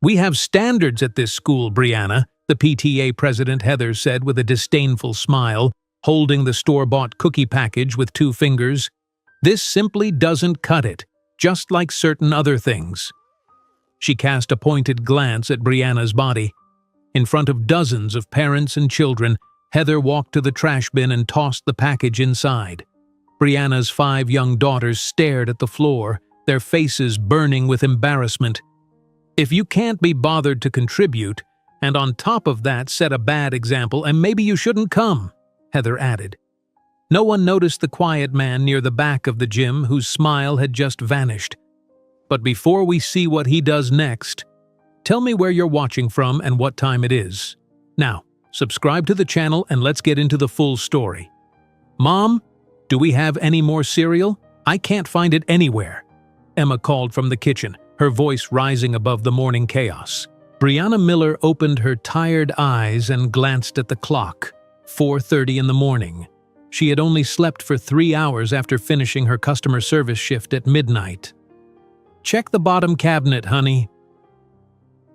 "We have standards at this school, Brianna," the PTA president Heather said with a disdainful smile, holding the store-bought cookie package with 2 fingers. "This simply doesn't cut it, just like certain other things." She cast a pointed glance at Brianna's body. In front of dozens of parents and children, Heather walked to the trash bin and tossed the package inside. Brianna's 5 young daughters stared at the floor, their faces burning with embarrassment. "If you can't be bothered to contribute, and on top of that set a bad example, and maybe you shouldn't come," Heather added. No one noticed the quiet man near the back of the gym whose smile had just vanished. "But before we see what he does next, tell me where you're watching from and what time it is. Now, subscribe to the channel and let's get into the full story." "Mom, do we have any more cereal? I can't find it anywhere," Emma called from the kitchen, her voice rising above the morning chaos. Brianna Miller opened her tired eyes and glanced at the clock. 4:30 in the morning. She had only slept for 3 hours after finishing her customer service shift at midnight. "Check the bottom cabinet, honey."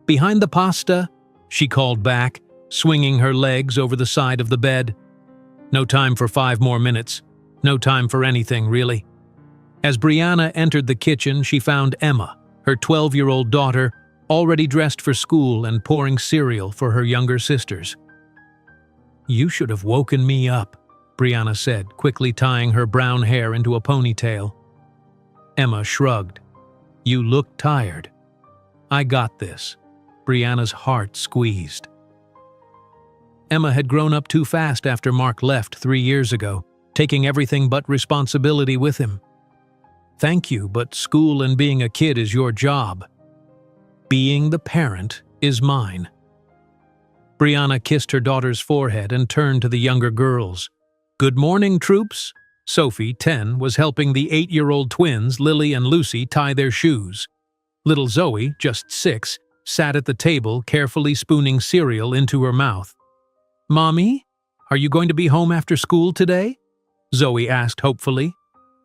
"Behind the pasta," she called back, swinging her legs over the side of the bed. No time for 5 more minutes. No time for anything, really. As Brianna entered the kitchen, she found Emma, her 12-year-old daughter, already dressed for school and pouring cereal for her younger sisters. "You should have woken me up," Brianna said, quickly tying her brown hair into a ponytail. Emma shrugged. "You look tired." "I got this." Brianna's heart squeezed. Emma had grown up too fast after Mark left 3 years ago, taking everything but responsibility with him. "Thank you, but school and being a kid is your job. Being the parent is mine." Brianna kissed her daughter's forehead and turned to the younger girls. "Good morning, troops." Sophie, 10, was helping the 8-year-old twins, Lily and Lucy, tie their shoes. Little Zoe, just 6, sat at the table, carefully spooning cereal into her mouth. "Mommy, are you going to be home after school today?" Zoe asked hopefully.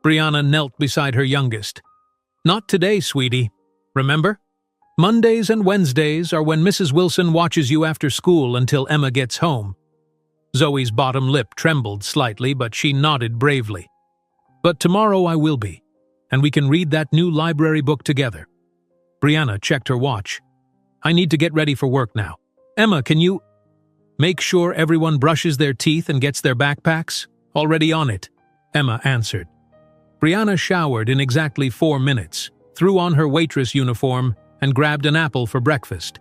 Brianna knelt beside her youngest. "Not today, sweetie. Remember? Mondays and Wednesdays are when Mrs. Wilson watches you after school until Emma gets home." Zoe's bottom lip trembled slightly, but she nodded bravely. "But tomorrow I will be, and we can read that new library book together." Brianna checked her watch. "I need to get ready for work now. Emma, can you make sure everyone brushes their teeth and gets their backpacks?" "Already on it," Emma answered. Brianna showered in exactly 4 minutes, threw on her waitress uniform, and grabbed an apple for breakfast.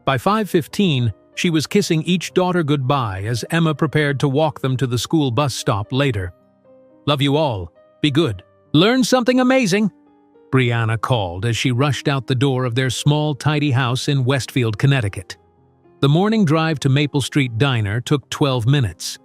By 5:15, she was kissing each daughter goodbye as Emma prepared to walk them to the school bus stop later. "Love you all. Be good. Learn something amazing," Brianna called as she rushed out the door of their small, tidy house in Westfield, Connecticut. The morning drive to Maple Street Diner took 12 minutes.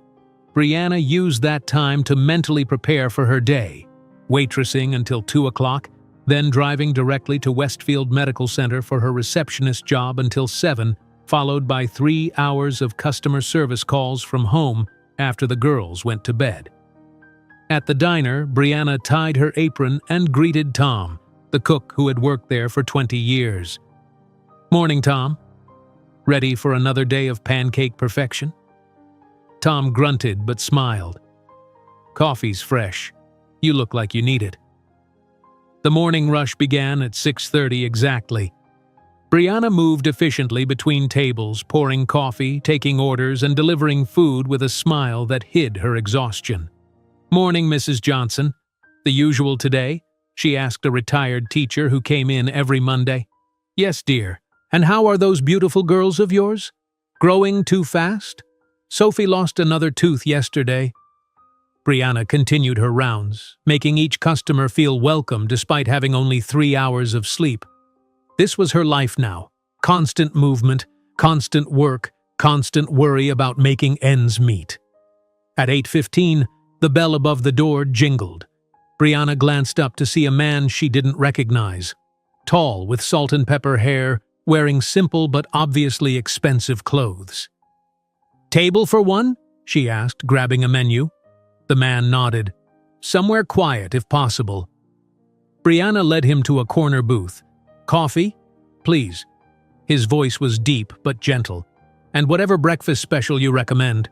Brianna used that time to mentally prepare for her day, waitressing until 2 o'clock, then driving directly to Westfield Medical Center for her receptionist job until 7, followed by 3 hours of customer service calls from home after the girls went to bed. At the diner, Brianna tied her apron and greeted Tom, the cook who had worked there for 20 years. "Morning, Tom. Ready for another day of pancake perfection?" Tom grunted but smiled. "Coffee's fresh. You look like you need it." The morning rush began at 6:30 exactly. Brianna moved efficiently between tables, pouring coffee, taking orders, and delivering food with a smile that hid her exhaustion. "Morning, Mrs. Johnson. The usual today?" she asked a retired teacher who came in every Monday. "Yes, dear. And how are those beautiful girls of yours? Growing too fast? Sophie lost another tooth yesterday." Brianna continued her rounds, making each customer feel welcome despite having only 3 hours of sleep. This was her life now. Constant movement, constant work, constant worry about making ends meet. At 8:15, the bell above the door jingled. Brianna glanced up to see a man she didn't recognize. Tall, with salt and pepper hair, wearing simple but obviously expensive clothes. "Table for one?" she asked, grabbing a menu. The man nodded. "Somewhere quiet, if possible." Brianna led him to a corner booth. "Coffee? Please." His voice was deep but gentle. "And whatever breakfast special you recommend."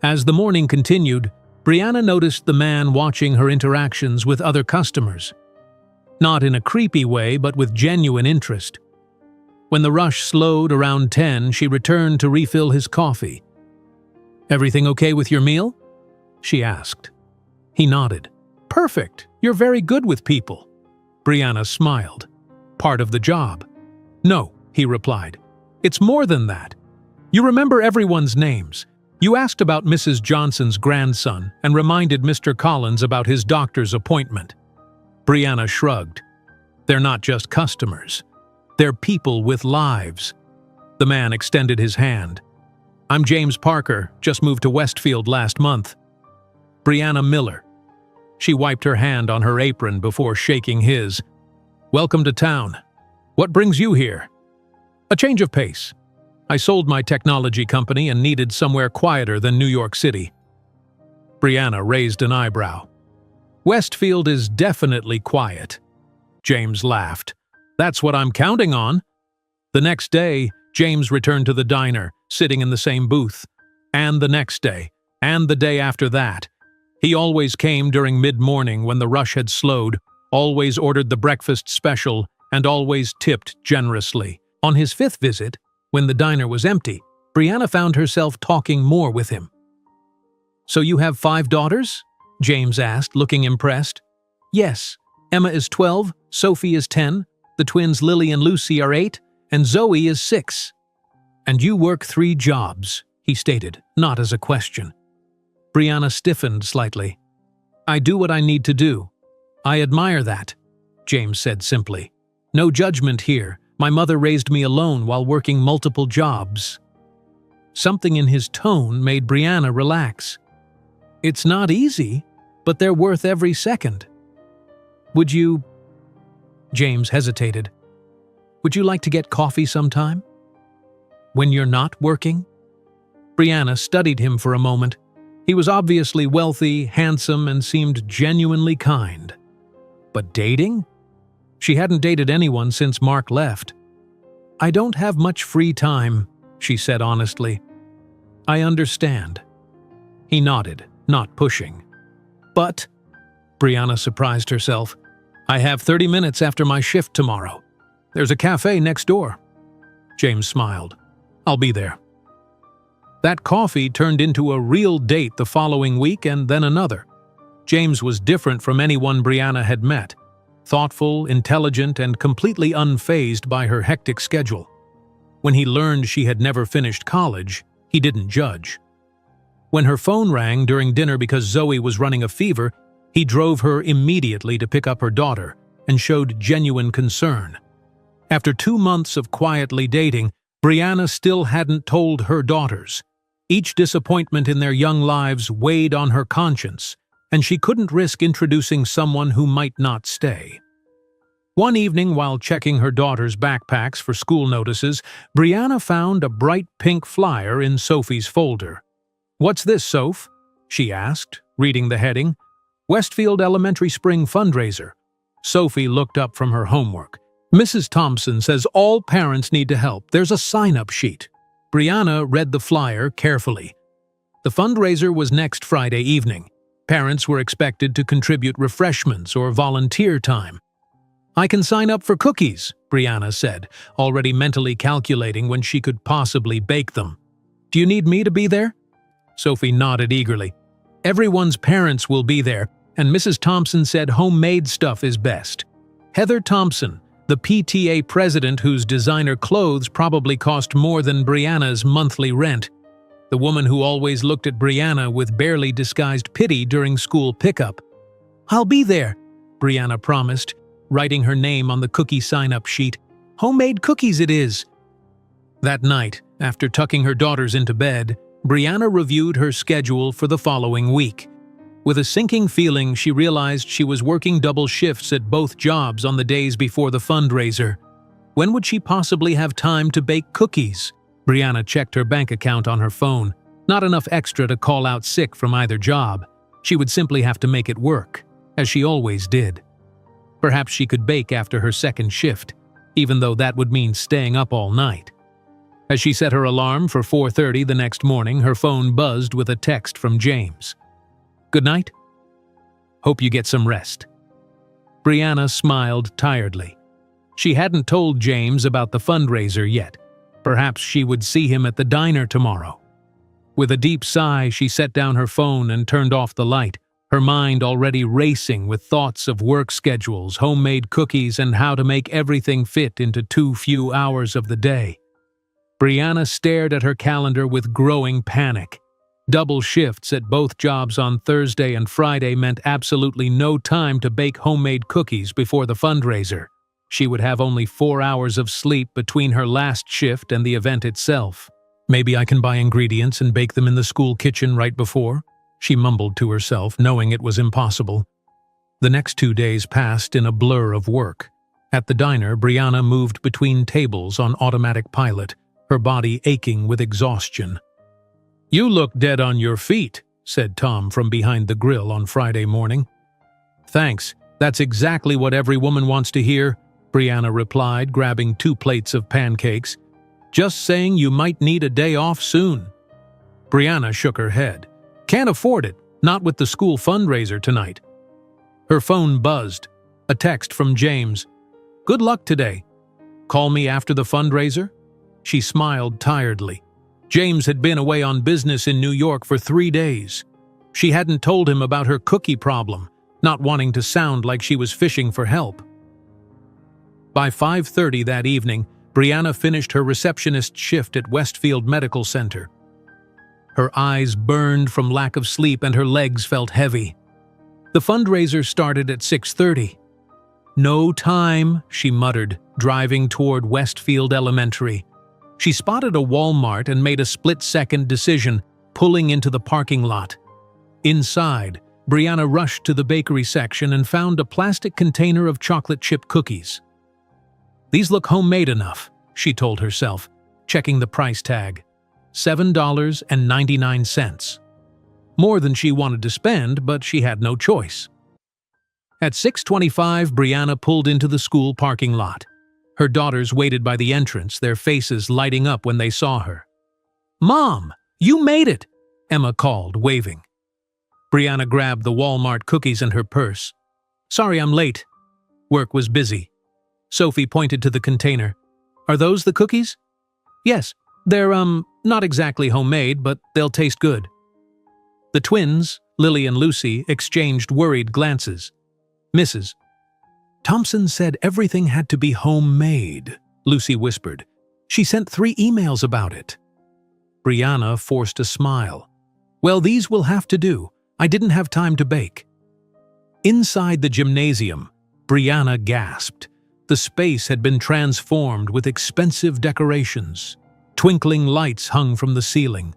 As the morning continued, Brianna noticed the man watching her interactions with other customers. Not in a creepy way, but with genuine interest. When the rush slowed around 10, she returned to refill his coffee. "Everything okay with your meal?" she asked. He nodded. "Perfect. You're very good with people." Brianna smiled. "Part of the job." "No," he replied. "It's more than that. You remember everyone's names. You asked about Mrs. Johnson's grandson and reminded Mr. Collins about his doctor's appointment." Brianna shrugged. "They're not just customers. They're people with lives." The man extended his hand. "I'm James Parker, just moved to Westfield last month." Brianna Miller. She wiped her hand on her apron before shaking his. "Welcome to town. What brings you here?" "A change of pace. I sold my technology company and needed somewhere quieter than New York City." Brianna raised an eyebrow. "Westfield is definitely quiet." James laughed. "That's what I'm counting on." The next day, James returned to the diner, sitting in the same booth. And the next day, and the day after that. He always came during mid-morning when the rush had slowed, always ordered the breakfast special, and always tipped generously. On his fifth visit, when the diner was empty, Brianna found herself talking more with him. "So you have 5 daughters?" James asked, looking impressed. "Yes. Emma is 12, Sophie is 10, the twins Lily and Lucy are 8, and Zoe is 6. "And you work 3 jobs, he stated, not as a question. Brianna stiffened slightly. "I do what I need to do. I admire that," James said simply. "No judgment here. My mother raised me alone while working multiple jobs." Something in his tone made Brianna relax. "It's not easy, but they're worth every second." "Would you—" James hesitated. "Would you like to get coffee sometime? When you're not working?" Brianna studied him for a moment. He was obviously wealthy, handsome, and seemed genuinely kind. But dating? She hadn't dated anyone since Mark left. "I don't have much free time," she said honestly. "I understand." He nodded, not pushing. "But," Brianna surprised herself, "I have 30 minutes after my shift tomorrow. There's a cafe next door." James smiled. "I'll be there." That coffee turned into a real date the following week and then another. James was different from anyone Brianna had met. Thoughtful, intelligent, and completely unfazed by her hectic schedule. When he learned she had never finished college, he didn't judge. When her phone rang during dinner because Zoe was running a fever, he drove her immediately to pick up her daughter and showed genuine concern. After 2 months of quietly dating, Brianna still hadn't told her daughters. Each disappointment in their young lives weighed on her conscience, and she couldn't risk introducing someone who might not stay. One evening, while checking her daughters' backpacks for school notices, Brianna found a bright pink flyer in Sophie's folder. "What's this, Soph?" she asked, reading the heading. "Westfield Elementary Spring Fundraiser." Sophie looked up from her homework. "Mrs. Thompson says all parents need to help. There's a sign-up sheet." Brianna read the flyer carefully. The fundraiser was next Friday evening. Parents were expected to contribute refreshments or volunteer time. "I can sign up for cookies," Brianna said, already mentally calculating when she could possibly bake them. "Do you need me to be there?" Sophie nodded eagerly. "Everyone's parents will be there, and Mrs. Thompson said homemade stuff is best. Heather Thompson, the PTA president whose designer clothes probably cost more than Brianna's monthly rent. The woman who always looked at Brianna with barely disguised pity during school pickup. "I'll be there," Brianna promised, writing her name on the cookie sign-up sheet. "Homemade cookies it is." That night, after tucking her daughters into bed, Brianna reviewed her schedule for the following week. With a sinking feeling, she realized she was working double shifts at both jobs on the days before the fundraiser. When would she possibly have time to bake cookies? Brianna checked her bank account on her phone. Not enough extra to call out sick from either job. She would simply have to make it work, as she always did. Perhaps she could bake after her second shift. even though that would mean staying up all night. As she set her alarm for 4:30 the next morning, her phone buzzed with a text from James. "Good night. Hope you get some rest." Brianna smiled tiredly. She hadn't told James about the fundraiser yet. Perhaps she would see him at the diner tomorrow. With a deep sigh, she set down her phone and turned off the light, her mind already racing with thoughts of work schedules, homemade cookies, and how to make everything fit into too few hours of the day. Brianna stared at her calendar with growing panic. Double shifts at both jobs on Thursday and Friday meant absolutely no time to bake homemade cookies before the fundraiser. She would have only 4 hours of sleep between her last shift and the event itself. "Maybe I can buy ingredients and bake them in the school kitchen right before," she mumbled to herself, knowing it was impossible. The next 2 days passed in a blur of work. At the diner, Brianna moved between tables on automatic pilot, her body aching with exhaustion. "You look dead on your feet," said Tom from behind the grill on Friday morning. "Thanks, that's exactly what every woman wants to hear," Brianna replied, grabbing 2 plates of pancakes. "Just saying you might need a day off soon." Brianna shook her head. "Can't afford it, not with the school fundraiser tonight." Her phone buzzed. A text from James. "Good luck today. Call me after the fundraiser?" She smiled tiredly. James had been away on business in New York for 3 days. She hadn't told him about her cookie problem, not wanting to sound like she was fishing for help. By 5:30 that evening, Brianna finished her receptionist shift at Westfield Medical Center. Her eyes burned from lack of sleep and her legs felt heavy. The fundraiser started at 6:30. "No time," she muttered, driving toward Westfield Elementary. She spotted a Walmart and made a split-second decision, pulling into the parking lot. Inside, Brianna rushed to the bakery section and found a plastic container of chocolate chip cookies. "These look homemade enough," she told herself, checking the price tag. $7.99. More than she wanted to spend, but she had no choice. At 6:25, Brianna pulled into the school parking lot. Her daughters waited by the entrance, their faces lighting up when they saw her. "Mom, you made it!" Emma called, waving. Brianna grabbed the Walmart cookies and her purse. "Sorry I'm late. Work was busy." Sophie pointed to the container. "Are those the cookies?" "Yes, they're, not exactly homemade, but they'll taste good." The twins, Lily and Lucy, exchanged worried glances. "Mrs. Thompson said everything had to be homemade," Lucy whispered. "She sent 3 emails about it." Brianna forced a smile. "Well, these will have to do. I didn't have time to bake." Inside the gymnasium, Brianna gasped. The space had been transformed with expensive decorations. Twinkling lights hung from the ceiling.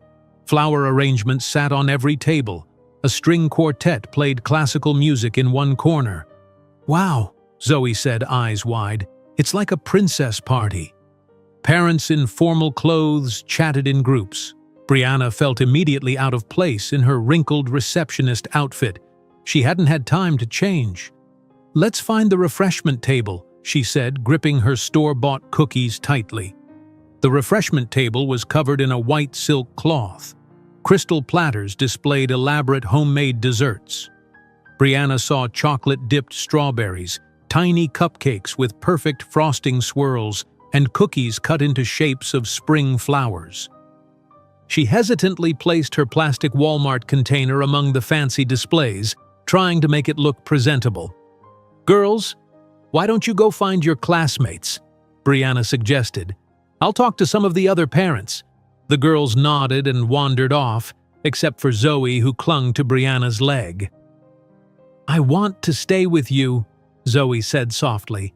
Flower arrangements sat on every table. A string quartet played classical music in one corner. "Wow," Zoe said, eyes wide. "It's like a princess party." Parents in formal clothes chatted in groups. Brianna felt immediately out of place in her wrinkled receptionist outfit. She hadn't had time to change. "Let's find the refreshment table," she said, gripping her store-bought cookies tightly. The refreshment table was covered in a white silk cloth. Crystal platters displayed elaborate homemade desserts. Brianna saw chocolate-dipped strawberries, tiny cupcakes with perfect frosting swirls, and cookies cut into shapes of spring flowers. She hesitantly placed her plastic Walmart container among the fancy displays, trying to make it look presentable. "Girls, why don't you go find your classmates?" Brianna suggested. "I'll talk to some of the other parents." The girls nodded and wandered off, except for Zoe, who clung to Brianna's leg. "I want to stay with you," Zoe said softly.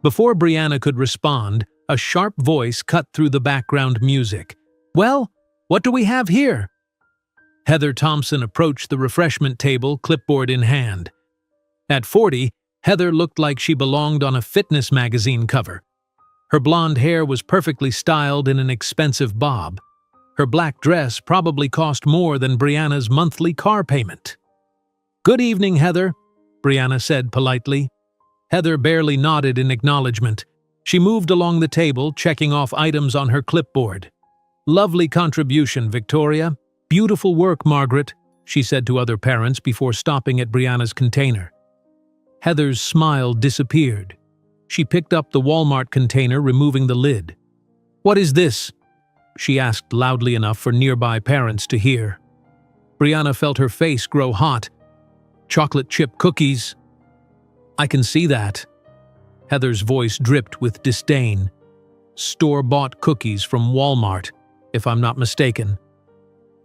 Before Brianna could respond, a sharp voice cut through the background music. "Well, what do we have here?" Heather Thompson approached the refreshment table, clipboard in hand. At 40, Heather looked like she belonged on a fitness magazine cover. Her blonde hair was perfectly styled in an expensive bob. Her black dress probably cost more than Brianna's monthly car payment. "Good evening, Heather," Brianna said politely. Heather barely nodded in acknowledgement. She moved along the table, checking off items on her clipboard. "Lovely contribution, Victoria. Beautiful work, Margaret," she said to other parents before stopping at Brianna's container. Heather's smile disappeared. She picked up the Walmart container, removing the lid. "What is this?" she asked loudly enough for nearby parents to hear. Brianna felt her face grow hot. "Chocolate chip cookies." "I can see that." Heather's voice dripped with disdain. "Store-bought cookies from Walmart, if I'm not mistaken."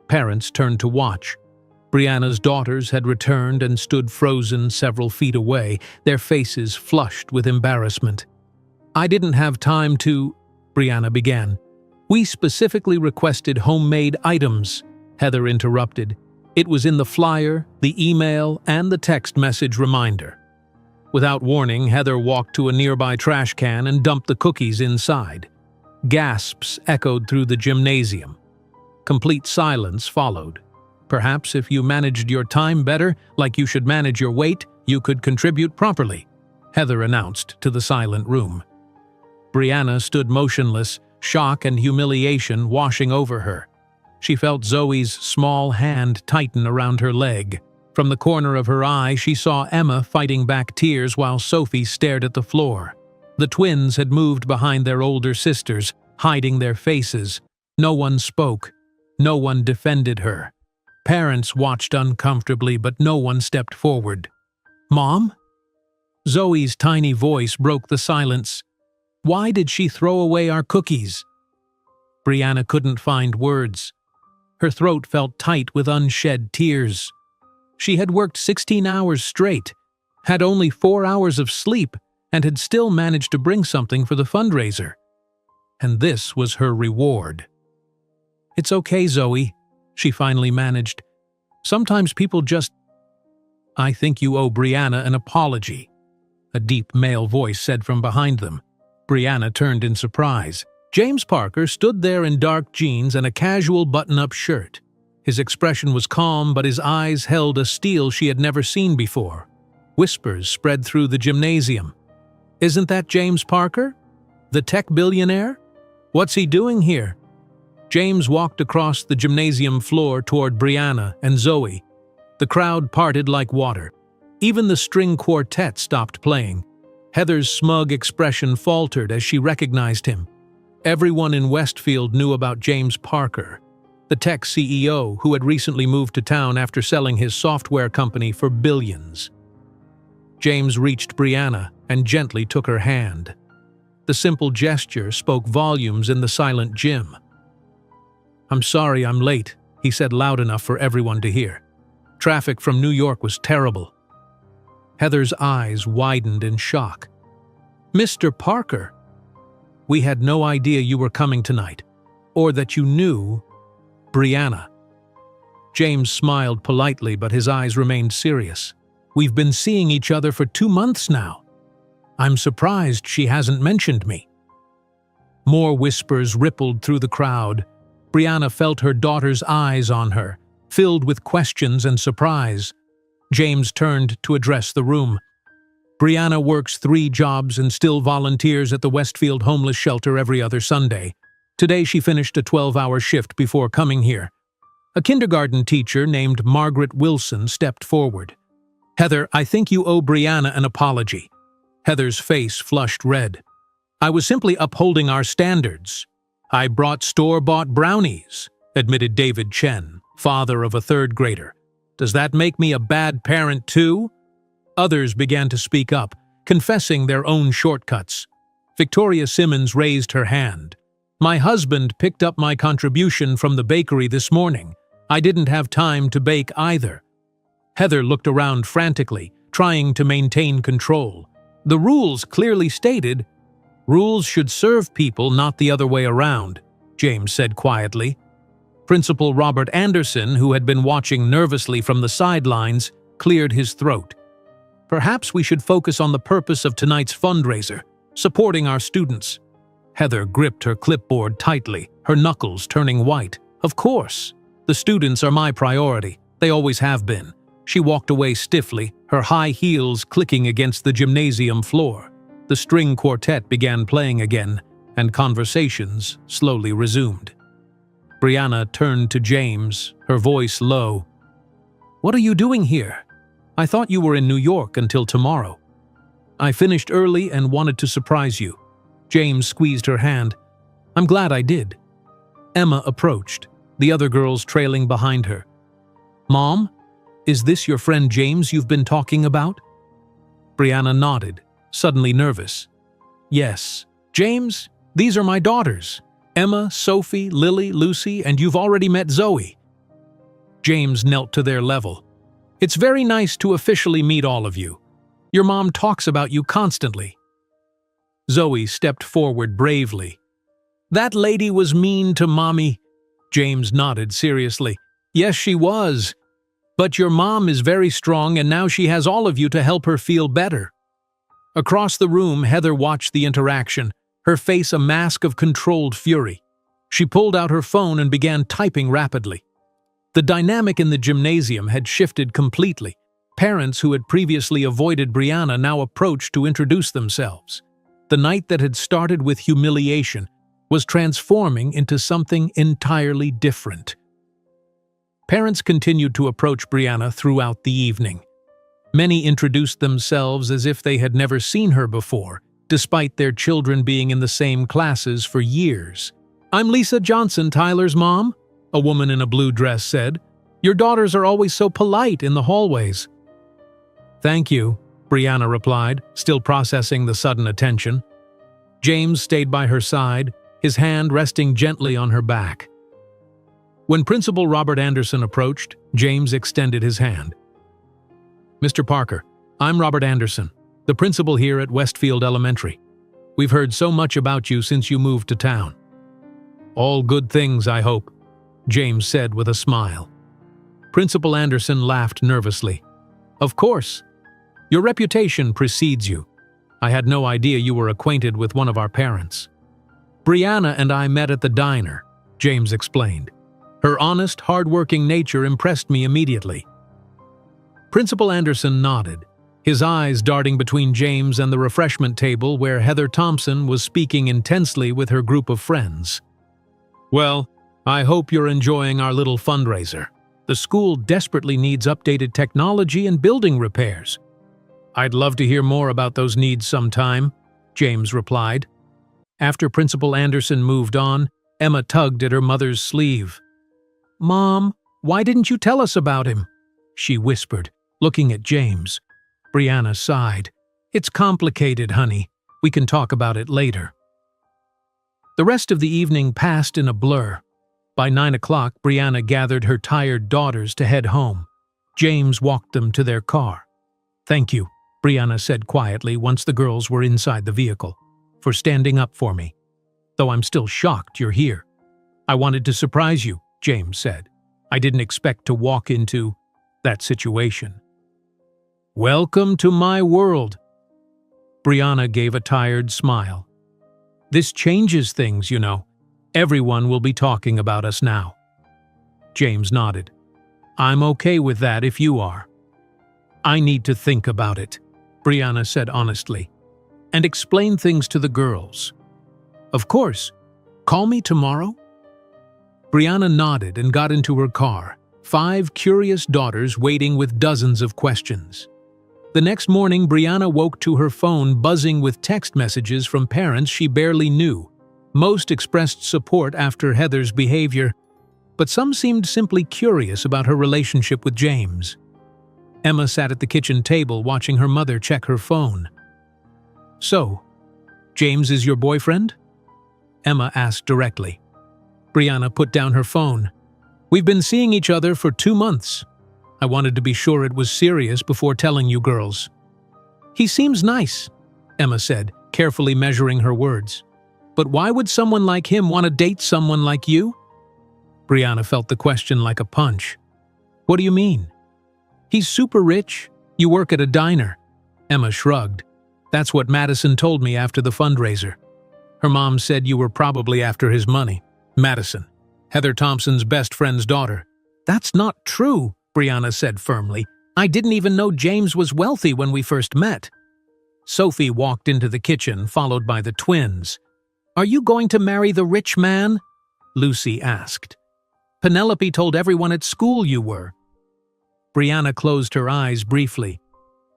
Parents turned to watch. Brianna's daughters had returned and stood frozen several feet away, their faces flushed with embarrassment. "I didn't have time to," Brianna began. "We specifically requested homemade items," Heather interrupted. "It was in the flyer, the email, and the text message reminder." Without warning, Heather walked to a nearby trash can and dumped the cookies inside. Gasps echoed through the gymnasium. Complete silence followed. "Perhaps if you managed your time better, like you should manage your weight, you could contribute properly," Heather announced to the silent room. Brianna stood motionless, shock and humiliation washing over her. She felt Zoe's small hand tighten around her leg. From the corner of her eye, she saw Emma fighting back tears while Sophie stared at the floor. The twins had moved behind their older sisters, hiding their faces. No one spoke. No one defended her. Parents watched uncomfortably, but no one stepped forward. "Mom?" Zoe's tiny voice broke the silence. "Why did she throw away our cookies?" Brianna couldn't find words. Her throat felt tight with unshed tears. She had worked 16 hours straight, had only 4 hours of sleep, and had still managed to bring something for the fundraiser. And this was her reward. "It's okay, Zoe," she finally managed. "Sometimes people just—" "I think you owe Brianna an apology," a deep male voice said from behind them. Brianna turned in surprise. James Parker stood there in dark jeans and a casual button-up shirt. His expression was calm, but his eyes held a steel she had never seen before. Whispers spread through the gymnasium. "Isn't that James Parker? The tech billionaire? What's he doing here?" James walked across the gymnasium floor toward Brianna and Zoe. The crowd parted like water. Even the string quartet stopped playing. Heather's smug expression faltered as she recognized him. Everyone in Westfield knew about James Parker, the tech CEO who had recently moved to town after selling his software company for billions. James reached Brianna and gently took her hand. The simple gesture spoke volumes in the silent gym. "I'm sorry I'm late," he said loud enough for everyone to hear. "Traffic from New York was terrible." Heather's eyes widened in shock. "Mr. Parker, we had no idea you were coming tonight, or that you knew Brianna." James smiled politely, but his eyes remained serious. "We've been seeing each other for 2 months now. I'm surprised she hasn't mentioned me." More whispers rippled through the crowd. Brianna felt her daughter's eyes on her, filled with questions and surprise. James turned to address the room. "Brianna works 3 jobs and still volunteers at the Westfield homeless shelter every other Sunday. Today she finished a 12-hour shift before coming here." A kindergarten teacher named Margaret Wilson stepped forward. "Heather, I think you owe Brianna an apology." Heather's face flushed red. "I was simply upholding our standards. I brought store-bought brownies," admitted David Chen, father of a 3rd grader. "Does that make me a bad parent too?" Others began to speak up, confessing their own shortcuts. Victoria Simmons raised her hand. "My husband picked up my contribution from the bakery this morning. I didn't have time to bake either." Heather looked around frantically, trying to maintain control. "The rules clearly stated, rules should serve people, not the other way around," James said quietly. Principal Robert Anderson, who had been watching nervously from the sidelines, cleared his throat. "Perhaps we should focus on the purpose of tonight's fundraiser, supporting our students." Heather gripped her clipboard tightly, her knuckles turning white. "Of course. The students are my priority. They always have been." She walked away stiffly, her high heels clicking against the gymnasium floor. The string quartet began playing again, and conversations slowly resumed. Brianna turned to James, her voice low. "What are you doing here? I thought you were in New York until tomorrow." "I finished early and wanted to surprise you." James squeezed her hand. "I'm glad I did." Emma approached, the other girls trailing behind her. "Mom, is this your friend James you've been talking about?" Brianna nodded, suddenly nervous. "Yes. James, these are my daughters. Emma, Sophie, Lily, Lucy, and you've already met Zoe." James knelt to their level. "It's very nice to officially meet all of you. Your mom talks about you constantly." Zoe stepped forward bravely. "That lady was mean to Mommy." James nodded seriously. "Yes, she was. But your mom is very strong and now she has all of you to help her feel better." Across the room, Heather watched the interaction, her face a mask of controlled fury. She pulled out her phone and began typing rapidly. The dynamic in the gymnasium had shifted completely. Parents who had previously avoided Brianna now approached to introduce themselves. The night that had started with humiliation was transforming into something entirely different. Parents continued to approach Brianna throughout the evening. Many introduced themselves as if they had never seen her before, despite their children being in the same classes for years. "I'm Lisa Johnson, Tyler's mom," a woman in a blue dress said. "Your daughters are always so polite in the hallways." "Thank you," Brianna replied, still processing the sudden attention. James stayed by her side, his hand resting gently on her back. When Principal Robert Anderson approached, James extended his hand. "Mr. Parker, I'm Robert Anderson, the principal here at Westfield Elementary. We've heard so much about you since you moved to town." "All good things, I hope," James said with a smile. Principal Anderson laughed nervously. "Of course. Your reputation precedes you. I had no idea you were acquainted with one of our parents." "Brianna and I met at the diner," James explained. "Her honest, hard-working nature impressed me immediately." Principal Anderson nodded, his eyes darting between James and the refreshment table where Heather Thompson was speaking intensely with her group of friends. "Well, I hope you're enjoying our little fundraiser. The school desperately needs updated technology and building repairs." "I'd love to hear more about those needs sometime," James replied. After Principal Anderson moved on, Emma tugged at her mother's sleeve. "Mom, why didn't you tell us about him?" she whispered, looking at James. Brianna sighed. "It's complicated, honey. We can talk about it later." The rest of the evening passed in a blur. By 9 o'clock, Brianna gathered her tired daughters to head home. James walked them to their car. "Thank you," Brianna said quietly once the girls were inside the vehicle, "for standing up for me. Though I'm still shocked you're here." "I wanted to surprise you," James said. "I didn't expect to walk into that situation." "Welcome to my world." Brianna gave a tired smile. "This changes things, you know. Everyone will be talking about us now." James nodded. "I'm okay with that if you are." "I need to think about it," Brianna said honestly, "and explain things to the girls." "Of course. Call me tomorrow?" Brianna nodded and got into her car, 5 curious daughters waiting with dozens of questions. The next morning, Brianna woke to her phone buzzing with text messages from parents she barely knew. Most expressed support after Heather's behavior, but some seemed simply curious about her relationship with James. Emma sat at the kitchen table watching her mother check her phone. "So, James is your boyfriend?" Emma asked directly. Brianna put down her phone. "We've been seeing each other for 2 months. I wanted to be sure it was serious before telling you girls." "He seems nice," Emma said, carefully measuring her words. "But why would someone like him want to date someone like you?" Brianna felt the question like a punch. "What do you mean?" "He's super rich. You work at a diner." Emma shrugged. "That's what Madison told me after the fundraiser. Her mom said you were probably after his money." "Madison, Heather Thompson's best friend's daughter." "That's not true," Brianna said firmly. "I didn't even know James was wealthy when we first met." Sophie walked into the kitchen, followed by the twins. "Are you going to marry the rich man?" Lucy asked. "Penelope told everyone at school you were." Brianna closed her eyes briefly.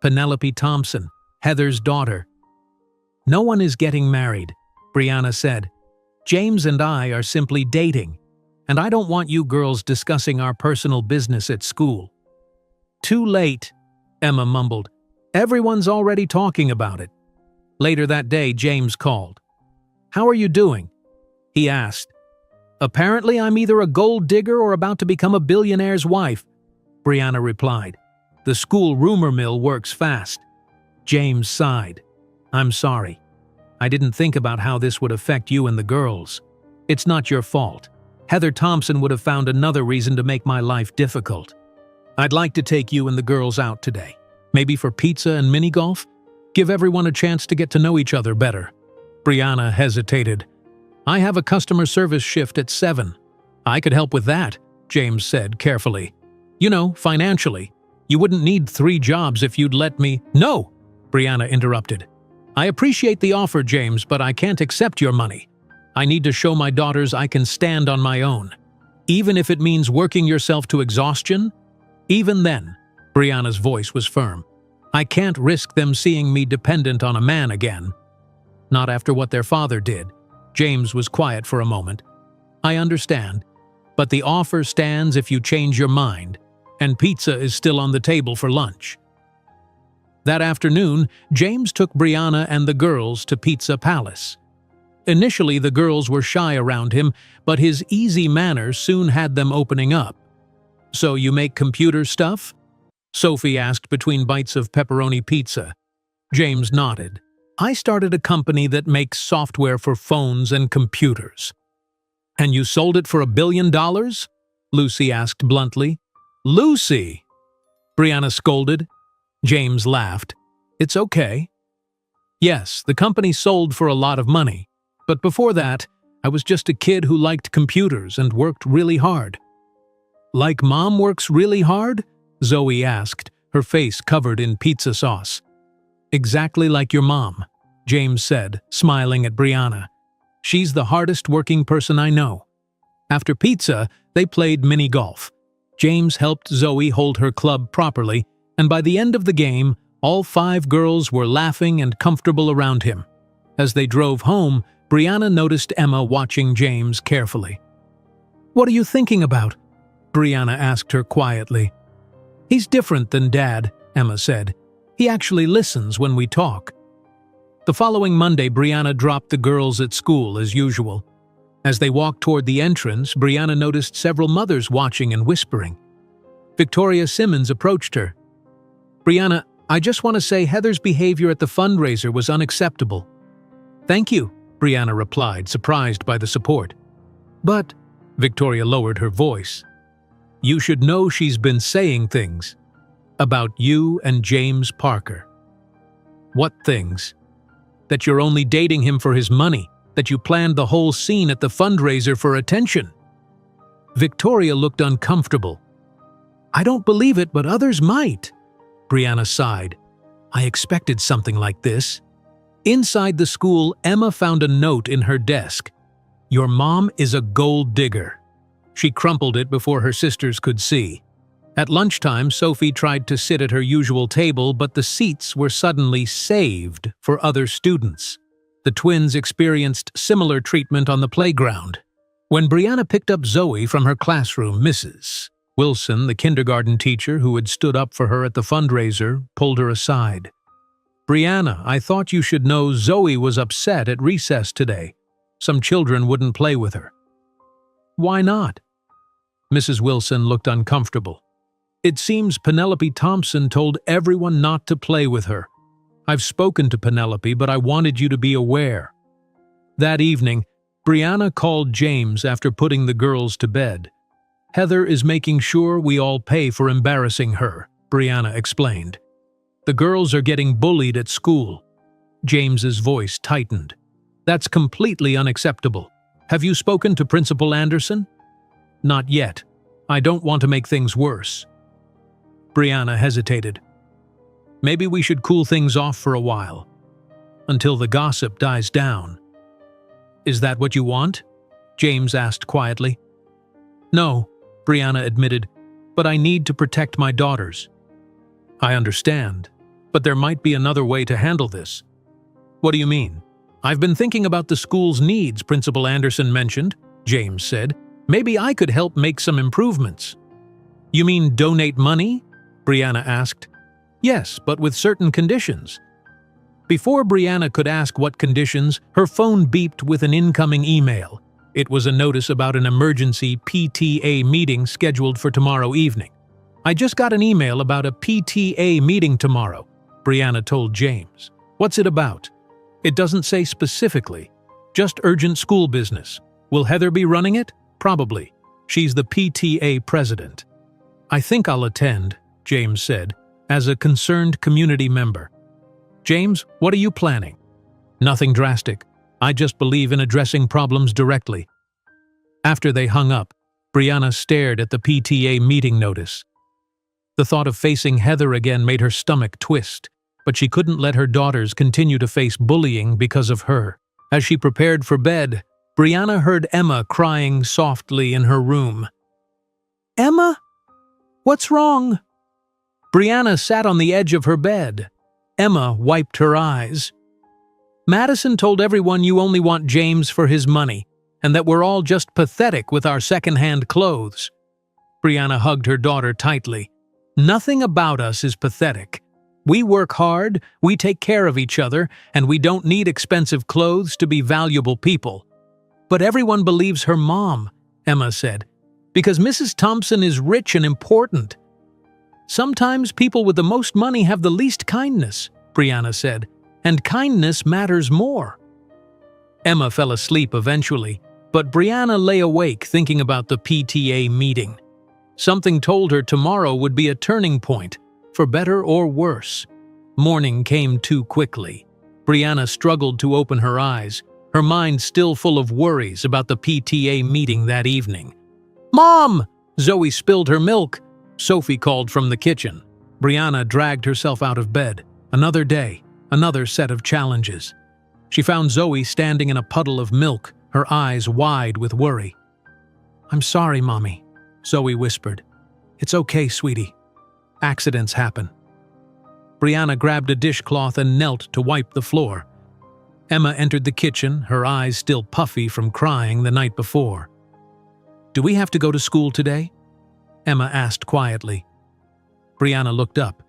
Penelope Thompson, Heather's daughter. "No one is getting married," Brianna said. "James and I are simply dating, and I don't want you girls discussing our personal business at school." "Too late," Emma mumbled. "Everyone's already talking about it." Later that day, James called. "How are you doing?" he asked. "Apparently I'm either a gold digger or about to become a billionaire's wife," Brianna replied. "The school rumor mill works fast." James sighed. "I'm sorry. I didn't think about how this would affect you and the girls. It's not your fault. Heather Thompson would have found another reason to make my life difficult. I'd like to take you and the girls out today. Maybe for pizza and mini-golf? Give everyone a chance to get to know each other better." Brianna hesitated. "I have a customer service shift at 7. "I could help with that," James said carefully. "You know, financially. You wouldn't need 3 jobs if you'd let me—" "No!" Brianna interrupted. "I appreciate the offer, James, but I can't accept your money. I need to show my daughters I can stand on my own. Even if it means working yourself to exhaustion? Even then," Brianna's voice was firm, "I can't risk them seeing me dependent on a man again." "Not after what their father did." James was quiet for a moment. "I understand, but the offer stands if you change your mind, and pizza is still on the table for lunch." That afternoon, James took Brianna and the girls to Pizza Palace. Initially, the girls were shy around him, but his easy manner soon had them opening up. "So you make computer stuff?" Sophie asked between bites of pepperoni pizza. James nodded. "I started a company that makes software for phones and computers." "And you sold it for $1 billion?" Lucy asked bluntly. "Lucy!" Brianna scolded. James laughed. "It's okay." "Yes, the company sold for a lot of money. But before that, I was just a kid who liked computers and worked really hard." "Like Mom works really hard?" Zoe asked, her face covered in pizza sauce. "Exactly like your mom," James said, smiling at Brianna. "She's the hardest working person I know." After pizza, they played mini-golf. James helped Zoe hold her club properly, and by the end of the game, all 5 girls were laughing and comfortable around him. As they drove home, Brianna noticed Emma watching James carefully. "What are you thinking about?" Brianna asked her quietly. "He's different than Dad," Emma said. "He actually listens when we talk." The following Monday, Brianna dropped the girls at school as usual. As they walked toward the entrance, Brianna noticed several mothers watching and whispering. Victoria Simmons approached her. "Brianna, I just want to say Heather's behavior at the fundraiser was unacceptable." "Thank you," Brianna replied, surprised by the support. "But," Victoria lowered her voice, "you should know she's been saying things about you and James Parker." "What things?" "That you're only dating him for his money, that you planned the whole scene at the fundraiser for attention." Victoria looked uncomfortable. "I don't believe it, but others might." Brianna sighed. "I expected something like this." Inside the school, Emma found a note in her desk. "Your mom is a gold digger." She crumpled it before her sisters could see. At lunchtime, Sophie tried to sit at her usual table, but the seats were suddenly saved for other students. The twins experienced similar treatment on the playground. When Brianna picked up Zoe from her classroom, Mrs. Wilson, the kindergarten teacher who had stood up for her at the fundraiser, pulled her aside. "Brianna, I thought you should know Zoe was upset at recess today. Some children wouldn't play with her." "Why not?" Mrs. Wilson looked uncomfortable. "It seems Penelope Thompson told everyone not to play with her. I've spoken to Penelope, but I wanted you to be aware." That evening, Brianna called James after putting the girls to bed. "Heather is making sure we all pay for embarrassing her," Brianna explained. "The girls are getting bullied at school." James's voice tightened. "That's completely unacceptable. Have you spoken to Principal Anderson?" "Not yet. I don't want to make things worse." Brianna hesitated. "Maybe we should cool things off for a while. until the gossip dies down. "Is that what you want?" James asked quietly. "No," Brianna admitted, "but I need to protect my daughters." "I understand, but there might be another way to handle this." "What do you mean?" "I've been thinking about the school's needs Principal Anderson mentioned," James said. "Maybe I could help make some improvements." "You mean donate money?" Brianna asked. "Yes, but with certain conditions." Before Brianna could ask what conditions, her phone beeped with an incoming email. It was a notice about an emergency PTA meeting scheduled for tomorrow evening. "I just got an email about a PTA meeting tomorrow," Brianna told James. "What's it about?" "It doesn't say specifically. Just urgent school business. Will Heather be running it?" "Probably. She's the PTA president." "I think I'll attend," James said, as a concerned community member. "James, what are you planning?" "Nothing drastic. I just believe in addressing problems directly." After they hung up, Brianna stared at the PTA meeting notice. The thought of facing Heather again made her stomach twist, but she couldn't let her daughters continue to face bullying because of her. As she prepared for bed, Brianna heard Emma crying softly in her room. "Emma? What's wrong?" Brianna sat on the edge of her bed. Emma wiped her eyes. "Madison told everyone you only want James for his money, and that we're all just pathetic with our second-hand clothes." Brianna hugged her daughter tightly. "Nothing about us is pathetic. We work hard, we take care of each other, and we don't need expensive clothes to be valuable people." "But everyone believes her mom," Emma said, "because Mrs. Thompson is rich and important." "Sometimes people with the most money have the least kindness," Brianna said, "and kindness matters more." Emma fell asleep eventually, but Brianna lay awake thinking about the PTA meeting. Something told her tomorrow would be a turning point, for better or worse. Morning came too quickly. Brianna struggled to open her eyes, her mind still full of worries about the PTA meeting that evening. "Mom!" Zoe spilled her milk. Sophie called from the kitchen. Brianna dragged herself out of bed. Another day, another set of challenges. She found Zoe standing in a puddle of milk, her eyes wide with worry. "I'm sorry, Mommy," Zoe whispered. "It's okay, sweetie. Accidents happen." Brianna grabbed a dishcloth and knelt to wipe the floor. Emma entered the kitchen, her eyes still puffy from crying the night before. "Do we have to go to school today?" Emma asked quietly. Brianna looked up.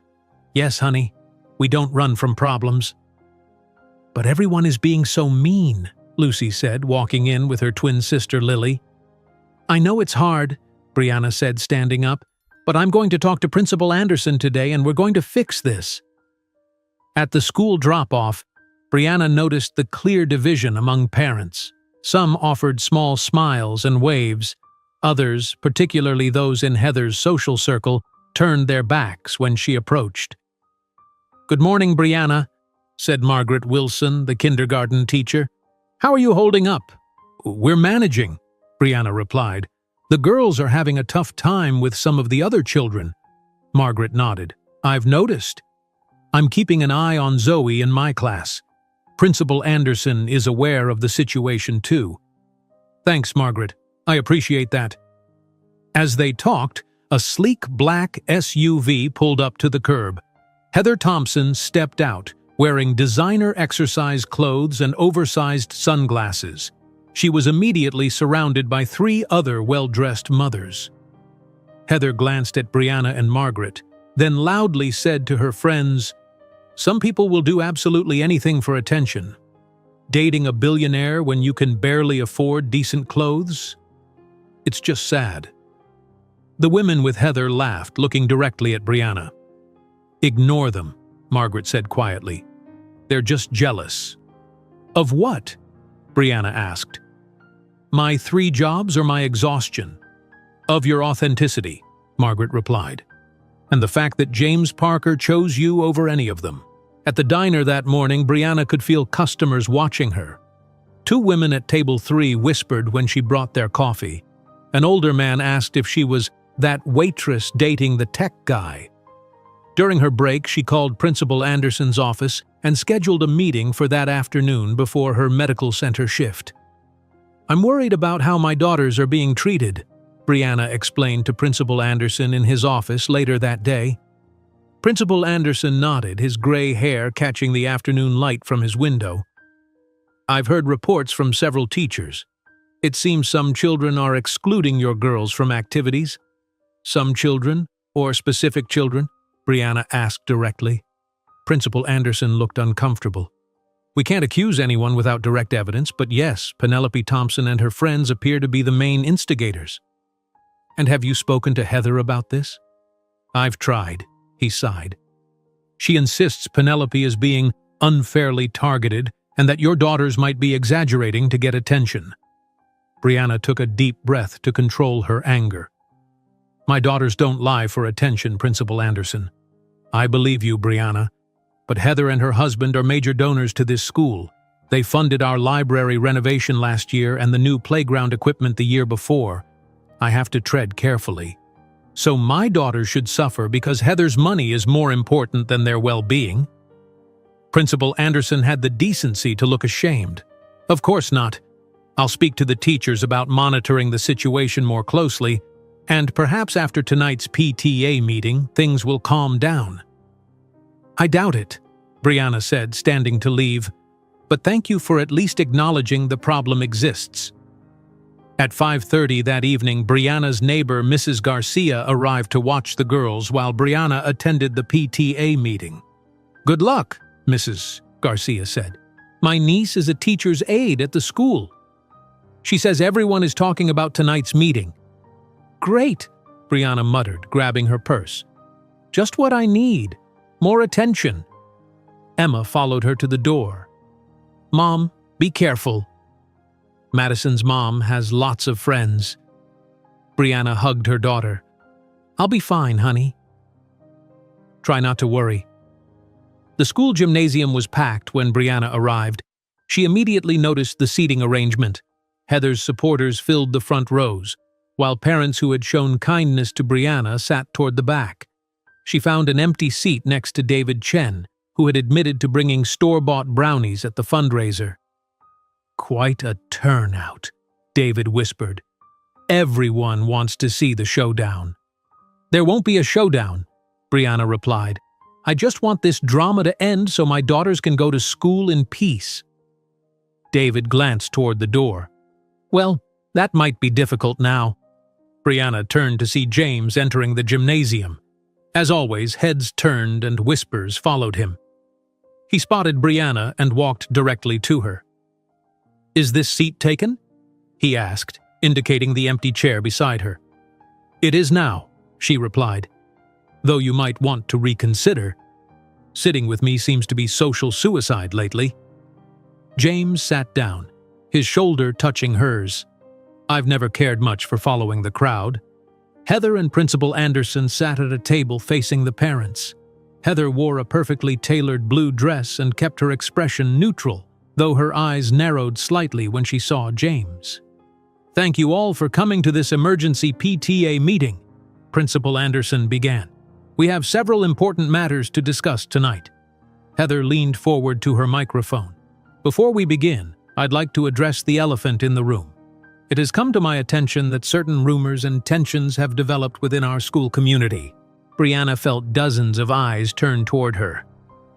"Yes, honey. We don't run from problems." "But everyone is being so mean," Lucy said, walking in with her twin sister Lily. "I know it's hard," Brianna said, standing up, "but I'm going to talk to Principal Anderson today and we're going to fix this." At the school drop-off, Brianna noticed the clear division among parents. Some offered small smiles and waves. Others, particularly those in Heather's social circle, turned their backs when she approached. "Good morning, Brianna," said Margaret Wilson, the kindergarten teacher. "How are you holding up?" "We're managing," Brianna replied. "The girls are having a tough time with some of the other children." Margaret nodded. "I've noticed. I'm keeping an eye on Zoe in my class. Principal Anderson is aware of the situation too." "Thanks, Margaret. I appreciate that." As they talked, a sleek black SUV pulled up to the curb. Heather Thompson stepped out, wearing designer exercise clothes and oversized sunglasses. She was immediately surrounded by 3 other well-dressed mothers. Heather glanced at Brianna and Margaret, then loudly said to her friends, "Some people will do absolutely anything for attention. Dating a billionaire when you can barely afford decent clothes? It's just sad." The women with Heather laughed, looking directly at Brianna. "Ignore them," Margaret said quietly. "They're just jealous." "Of what?" Brianna asked. "My 3 jobs or my exhaustion?" "Of your authenticity," Margaret replied. "And the fact that James Parker chose you over any of them." At the diner that morning, Brianna could feel customers watching her. 2 women at table 3 whispered when she brought their coffee. An older man asked if she was that waitress dating the tech guy. During her break, she called Principal Anderson's office and scheduled a meeting for that afternoon before her medical center shift. "I'm worried about how my daughters are being treated," Brianna explained to Principal Anderson in his office later that day. Principal Anderson nodded, his gray hair catching the afternoon light from his window. "I've heard reports from several teachers. It seems some children are excluding your girls from activities." "Some children, or specific children?" Brianna asked directly. Principal Anderson looked uncomfortable. "We can't accuse anyone without direct evidence, but yes, Penelope Thompson and her friends appear to be the main instigators." "And have you spoken to Heather about this?" "I've tried," he sighed. "She insists Penelope is being unfairly targeted and that your daughters might be exaggerating to get attention." Brianna took a deep breath to control her anger. "My daughters don't lie for attention, Principal Anderson." "I believe you, Brianna. But Heather and her husband are major donors to this school. They funded our library renovation last year and the new playground equipment the year before. I have to tread carefully. So my daughters should suffer because Heather's money is more important than their well-being?" Principal Anderson had the decency to look ashamed. "Of course not. I'll speak to the teachers about monitoring the situation more closely, and perhaps after tonight's PTA meeting, things will calm down." "I doubt it," Brianna said, standing to leave. "But thank you for at least acknowledging the problem exists." At 5:30 that evening, Brianna's neighbor, Mrs. Garcia, arrived to watch the girls while Brianna attended the PTA meeting. "Good luck," Mrs. Garcia said. "My niece is a teacher's aide at the school. She says everyone is talking about tonight's meeting." "Great," Brianna muttered, grabbing her purse. "Just what I need. More attention." Emma followed her to the door. "Mom, be careful." Madison's mom has lots of friends. Brianna hugged her daughter. "I'll be fine, honey." "Try not to worry." The school gymnasium was packed when Brianna arrived. She immediately noticed the seating arrangement. Heather's supporters filled the front rows, while parents who had shown kindness to Brianna sat toward the back. She found an empty seat next to David Chen, who had admitted to bringing store-bought brownies at the fundraiser. "Quite a turnout," David whispered. "Everyone wants to see the showdown." "There won't be a showdown," Brianna replied. "I just want this drama to end so my daughters can go to school in peace." David glanced toward the door. "Well, that might be difficult now." Brianna turned to see James entering the gymnasium. As always, heads turned and whispers followed him. He spotted Brianna and walked directly to her. "Is this seat taken?" he asked, indicating the empty chair beside her. "It is now," she replied. "Though you might want to reconsider. Sitting with me seems to be social suicide lately." James sat down, his shoulder touching hers. "I've never cared much for following the crowd." Heather and Principal Anderson sat at a table facing the parents. Heather wore a perfectly tailored blue dress and kept her expression neutral, though her eyes narrowed slightly when she saw James. "Thank you all for coming to this emergency PTA meeting," Principal Anderson began. "We have several important matters to discuss tonight." Heather leaned forward to her microphone. "Before we begin, I'd like to address the elephant in the room. It has come to my attention that certain rumors and tensions have developed within our school community." Brianna felt dozens of eyes turn toward her.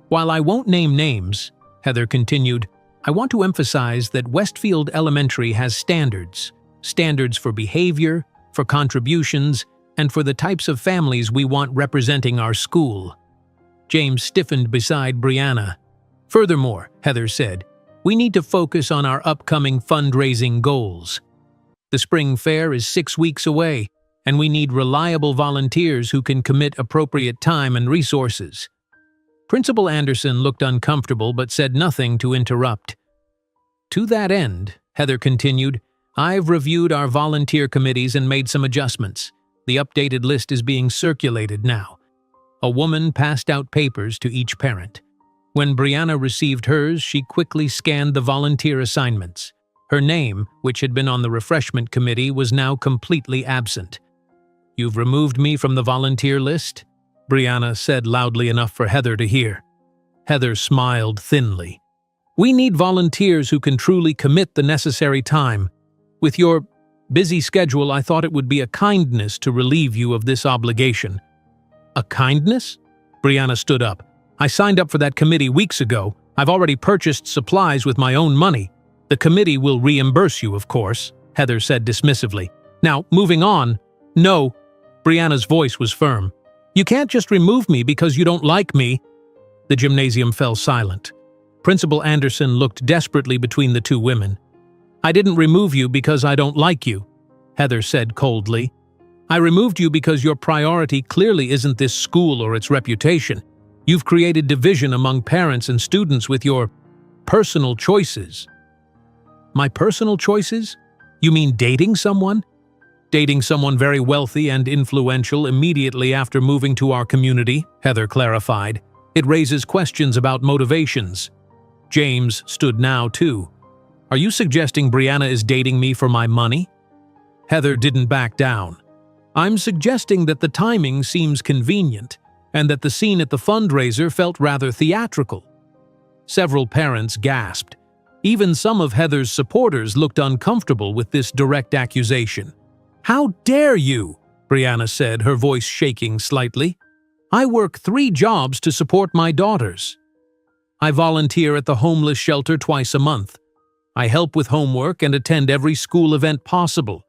"While I won't name names," Heather continued, "I want to emphasize that Westfield Elementary has standards. Standards for behavior, for contributions, and for the types of families we want representing our school." James stiffened beside Brianna. "Furthermore," Heather said, "we need to focus on our upcoming fundraising goals. The spring fair is 6 weeks away, and we need reliable volunteers who can commit appropriate time and resources." Principal Anderson looked uncomfortable but said nothing to interrupt. "To that end," Heather continued, "I've reviewed our volunteer committees and made some adjustments. The updated list is being circulated now." A woman passed out papers to each parent. When Brianna received hers, she quickly scanned the volunteer assignments. Her name, which had been on the refreshment committee, was now completely absent. "You've removed me from the volunteer list?" Brianna said loudly enough for Heather to hear. Heather smiled thinly. "We need volunteers who can truly commit the necessary time. With your busy schedule, I thought it would be a kindness to relieve you of this obligation." "A kindness?" Brianna stood up. "I signed up for that committee weeks ago. I've already purchased supplies with my own money. The committee will reimburse you, of course," Heather said dismissively. "Now, moving on." "No." Brianna's voice was firm. "You can't just remove me because you don't like me." The gymnasium fell silent. Principal Anderson looked desperately between the two women. "I didn't remove you because I don't like you," Heather said coldly. "I removed you because your priority clearly isn't this school or its reputation. You've created division among parents and students with your personal choices." "My personal choices? You mean dating someone?" "Dating someone very wealthy and influential immediately after moving to our community," Heather clarified. "It raises questions about motivations." James stood now, too. "Are you suggesting Brianna is dating me for my money?" Heather didn't back down. "I'm suggesting that the timing seems convenient, and that the scene at the fundraiser felt rather theatrical." Several parents gasped. Even some of Heather's supporters looked uncomfortable with this direct accusation. "How dare you?" Brianna said, her voice shaking slightly. "I work 3 jobs to support my daughters. I volunteer at the homeless shelter twice a month. I help with homework and attend every school event possible.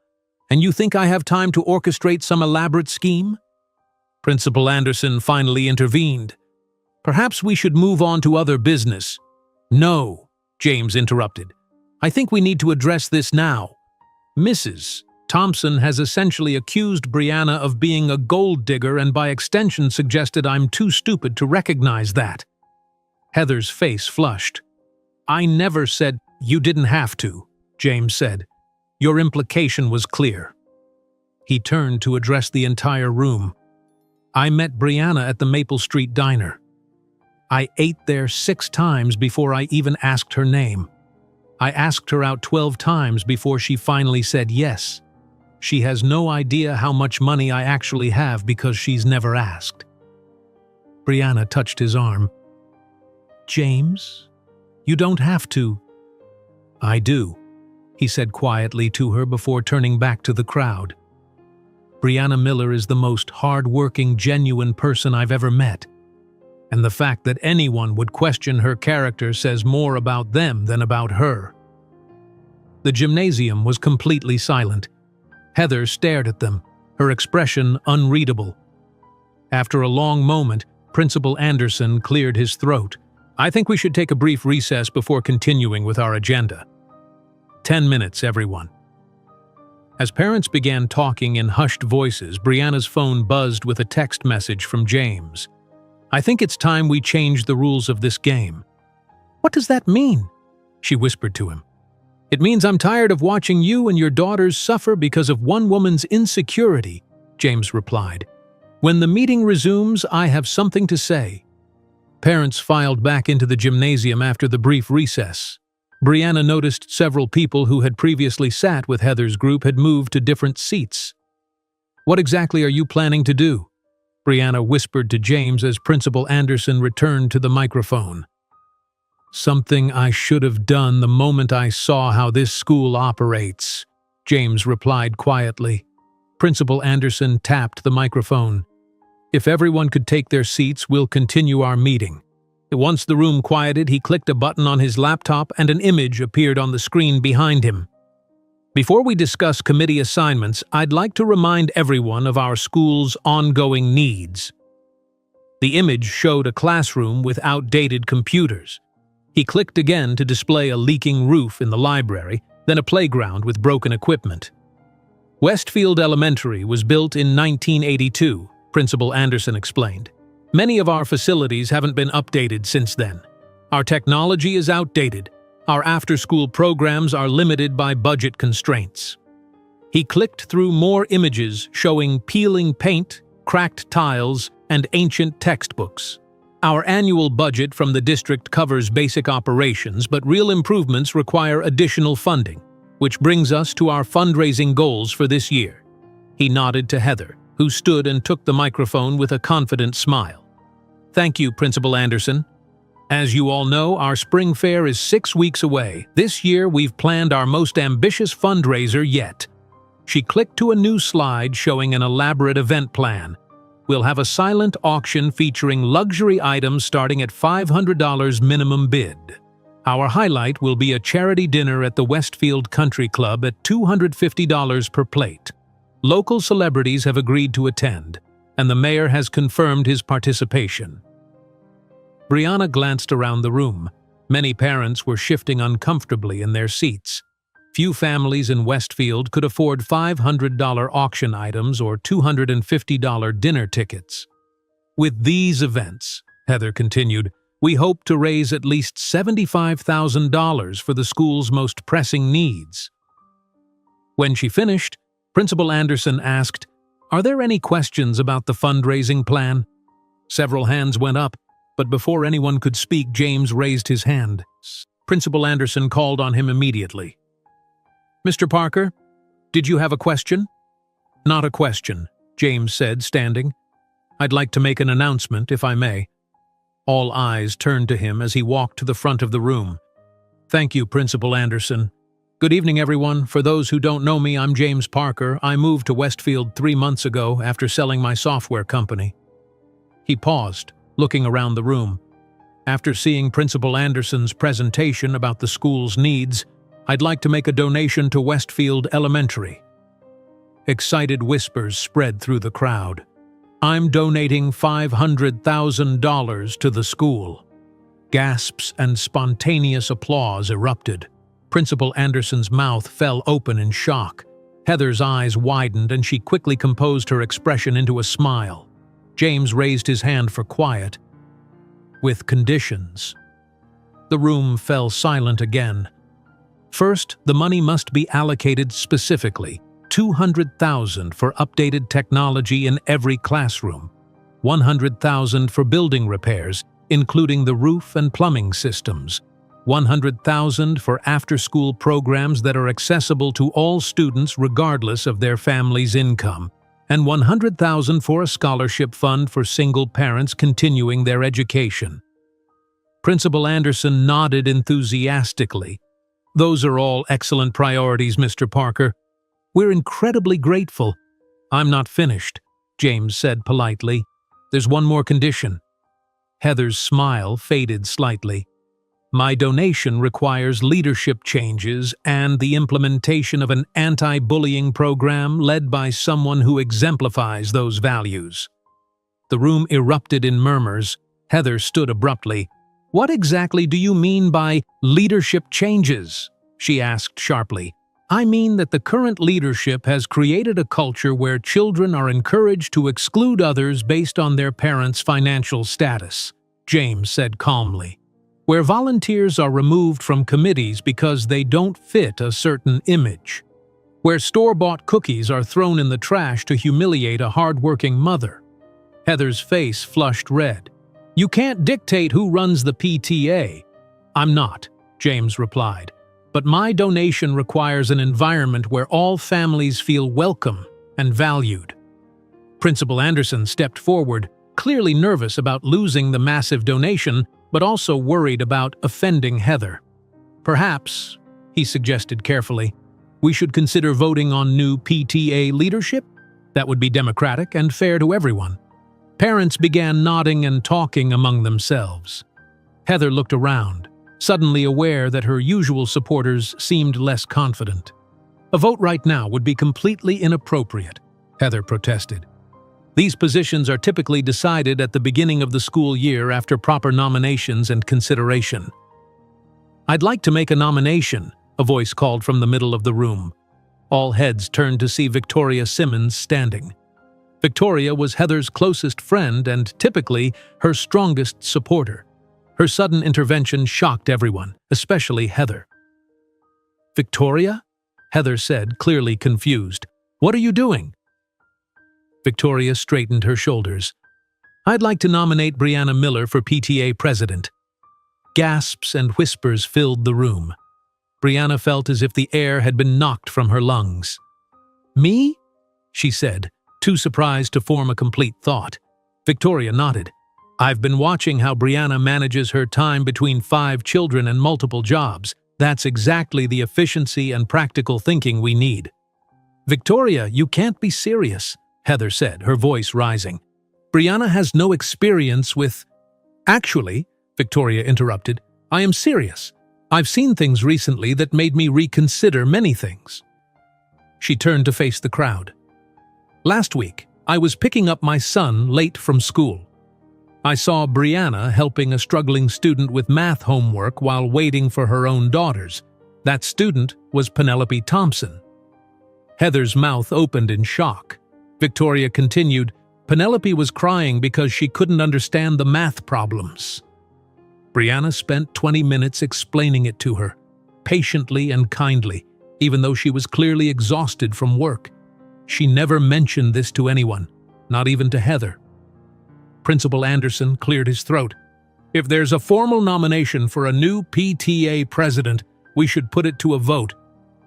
And you think I have time to orchestrate some elaborate scheme?" Principal Anderson finally intervened. "Perhaps we should move on to other business." "No," James interrupted. "I think we need to address this now. Mrs. Thompson has essentially accused Brianna of being a gold digger and by extension suggested I'm too stupid to recognize that." Heather's face flushed. "I never said—" "You didn't have to," James said. "Your implication was clear." He turned to address the entire room. "I met Brianna at the Maple Street Diner. I ate there 6 times before I even asked her name. I asked her out 12 times before she finally said yes. She has no idea how much money I actually have because she's never asked." Brianna touched his arm. "James, you don't have to." "I do," he said quietly to her before turning back to the crowd. "Brianna Miller is the most hard-working, genuine person I've ever met. And the fact that anyone would question her character says more about them than about her." The gymnasium was completely silent. Heather stared at them, her expression unreadable. After a long moment, Principal Anderson cleared his throat. "I think we should take a brief recess before continuing with our agenda. 10 minutes, everyone." As parents began talking in hushed voices, Brianna's phone buzzed with a text message from James. "I think it's time we change the rules of this game." "What does that mean?" she whispered to him. "It means I'm tired of watching you and your daughters suffer because of one woman's insecurity," James replied. "When the meeting resumes, I have something to say." Parents filed back into the gymnasium after the brief recess. Brianna noticed several people who had previously sat with Heather's group had moved to different seats. "What exactly are you planning to do?" Brianna whispered to James as Principal Anderson returned to the microphone. "Something I should have done the moment I saw how this school operates," James replied quietly. Principal Anderson tapped the microphone. "If everyone could take their seats, we'll continue our meeting." Once the room quieted, he clicked a button on his laptop and an image appeared on the screen behind him. "Before we discuss committee assignments, I'd like to remind everyone of our school's ongoing needs." The image showed a classroom with outdated computers. He clicked again to display a leaking roof in the library, then a playground with broken equipment. "Westfield Elementary was built in 1982, Principal Anderson explained. "Many of our facilities haven't been updated since then. Our technology is outdated. Our after-school programs are limited by budget constraints." He clicked through more images showing peeling paint, cracked tiles, and ancient textbooks. "Our annual budget from the district covers basic operations, but real improvements require additional funding, which brings us to our fundraising goals for this year." He nodded to Heather. who stood and took the microphone with a confident smile. "Thank you, Principal Anderson. As you all know, our spring fair is 6 weeks away. This year, we've planned our most ambitious fundraiser yet." She clicked to a new slide showing an elaborate event plan. "We'll have a silent auction featuring luxury items starting at $500 minimum bid. Our highlight will be a charity dinner at the Westfield Country Club at $250 per plate. Local celebrities have agreed to attend, and the mayor has confirmed his participation." Brianna glanced around the room. Many parents were shifting uncomfortably in their seats. Few families in Westfield could afford $500 auction items or $250 dinner tickets. "With these events," Heather continued, "we hope to raise at least $75,000 for the school's most pressing needs." When she finished, Principal Anderson asked, "Are there any questions about the fundraising plan?" Several hands went up, but before anyone could speak, James raised his hand. Principal Anderson called on him immediately. "Mr. Parker, did you have a question?" "Not a question," James said, standing. "I'd like to make an announcement, if I may." All eyes turned to him as he walked to the front of the room. "Thank you, Principal Anderson. Good evening, everyone. For those who don't know me, I'm James Parker. I moved to Westfield 3 months ago after selling my software company." He paused, looking around the room. "After seeing Principal Anderson's presentation about the school's needs, I'd like to make a donation to Westfield Elementary." Excited whispers spread through the crowd. "I'm donating $500,000 to the school." Gasps and spontaneous applause erupted. Principal Anderson's mouth fell open in shock. Heather's eyes widened and she quickly composed her expression into a smile. James raised his hand for quiet. "With conditions." The room fell silent again. "First, the money must be allocated specifically. $200,000 for updated technology in every classroom. $100,000 for building repairs, including the roof and plumbing systems. $100,000 for after-school programs that are accessible to all students regardless of their family's income. And $100,000 for a scholarship fund for single parents continuing their education." Principal Anderson nodded enthusiastically. "Those are all excellent priorities, Mr. Parker. We're incredibly grateful." "I'm not finished," James said politely. "There's one more condition." Heather's smile faded slightly. "My donation requires leadership changes and the implementation of an anti-bullying program led by someone who exemplifies those values." The room erupted in murmurs. Heather stood abruptly. "What exactly do you mean by leadership changes?" she asked sharply. "I mean that the current leadership has created a culture where children are encouraged to exclude others based on their parents' financial status," James said calmly. "Where volunteers are removed from committees because they don't fit a certain image. Where store-bought cookies are thrown in the trash to humiliate a hard-working mother." Heather's face flushed red. "You can't dictate who runs the PTA." "I'm not," James replied. "But my donation requires an environment where all families feel welcome and valued." Principal Anderson stepped forward, clearly nervous about losing the massive donation, but also worried about offending Heather. "Perhaps," he suggested carefully, "we should consider voting on new PTA leadership? That would be democratic and fair to everyone." Parents began nodding and talking among themselves. Heather looked around, suddenly aware that her usual supporters seemed less confident. "A vote right now would be completely inappropriate," Heather protested. "These positions are typically decided at the beginning of the school year after proper nominations and consideration." "I'd like to make a nomination," a voice called from the middle of the room. All heads turned to see Victoria Simmons standing. Victoria was Heather's closest friend and, typically, her strongest supporter. Her sudden intervention shocked everyone, especially Heather. "Victoria?" Heather said, clearly confused. "What are you doing?" Victoria straightened her shoulders. "I'd like to nominate Brianna Miller for PTA president." Gasps and whispers filled the room. Brianna felt as if the air had been knocked from her lungs. "Me?" she said, too surprised to form a complete thought. Victoria nodded. I've been watching how Brianna manages her time between 5 children and multiple jobs. That's exactly the efficiency and practical thinking we need. Victoria, you can't be serious, Heather said, her voice rising. Brianna has no experience with… Actually, Victoria interrupted, I am serious. I've seen things recently that made me reconsider many things. She turned to face the crowd. Last week, I was picking up my son late from school. I saw Brianna helping a struggling student with math homework while waiting for her own daughters. That student was Penelope Thompson. Heather's mouth opened in shock. Victoria continued, Penelope was crying because she couldn't understand the math problems. Brianna spent 20 minutes explaining it to her, patiently and kindly, even though she was clearly exhausted from work. She never mentioned this to anyone, not even to Heather. Principal Anderson cleared his throat. If there's a formal nomination for a new PTA president, we should put it to a vote.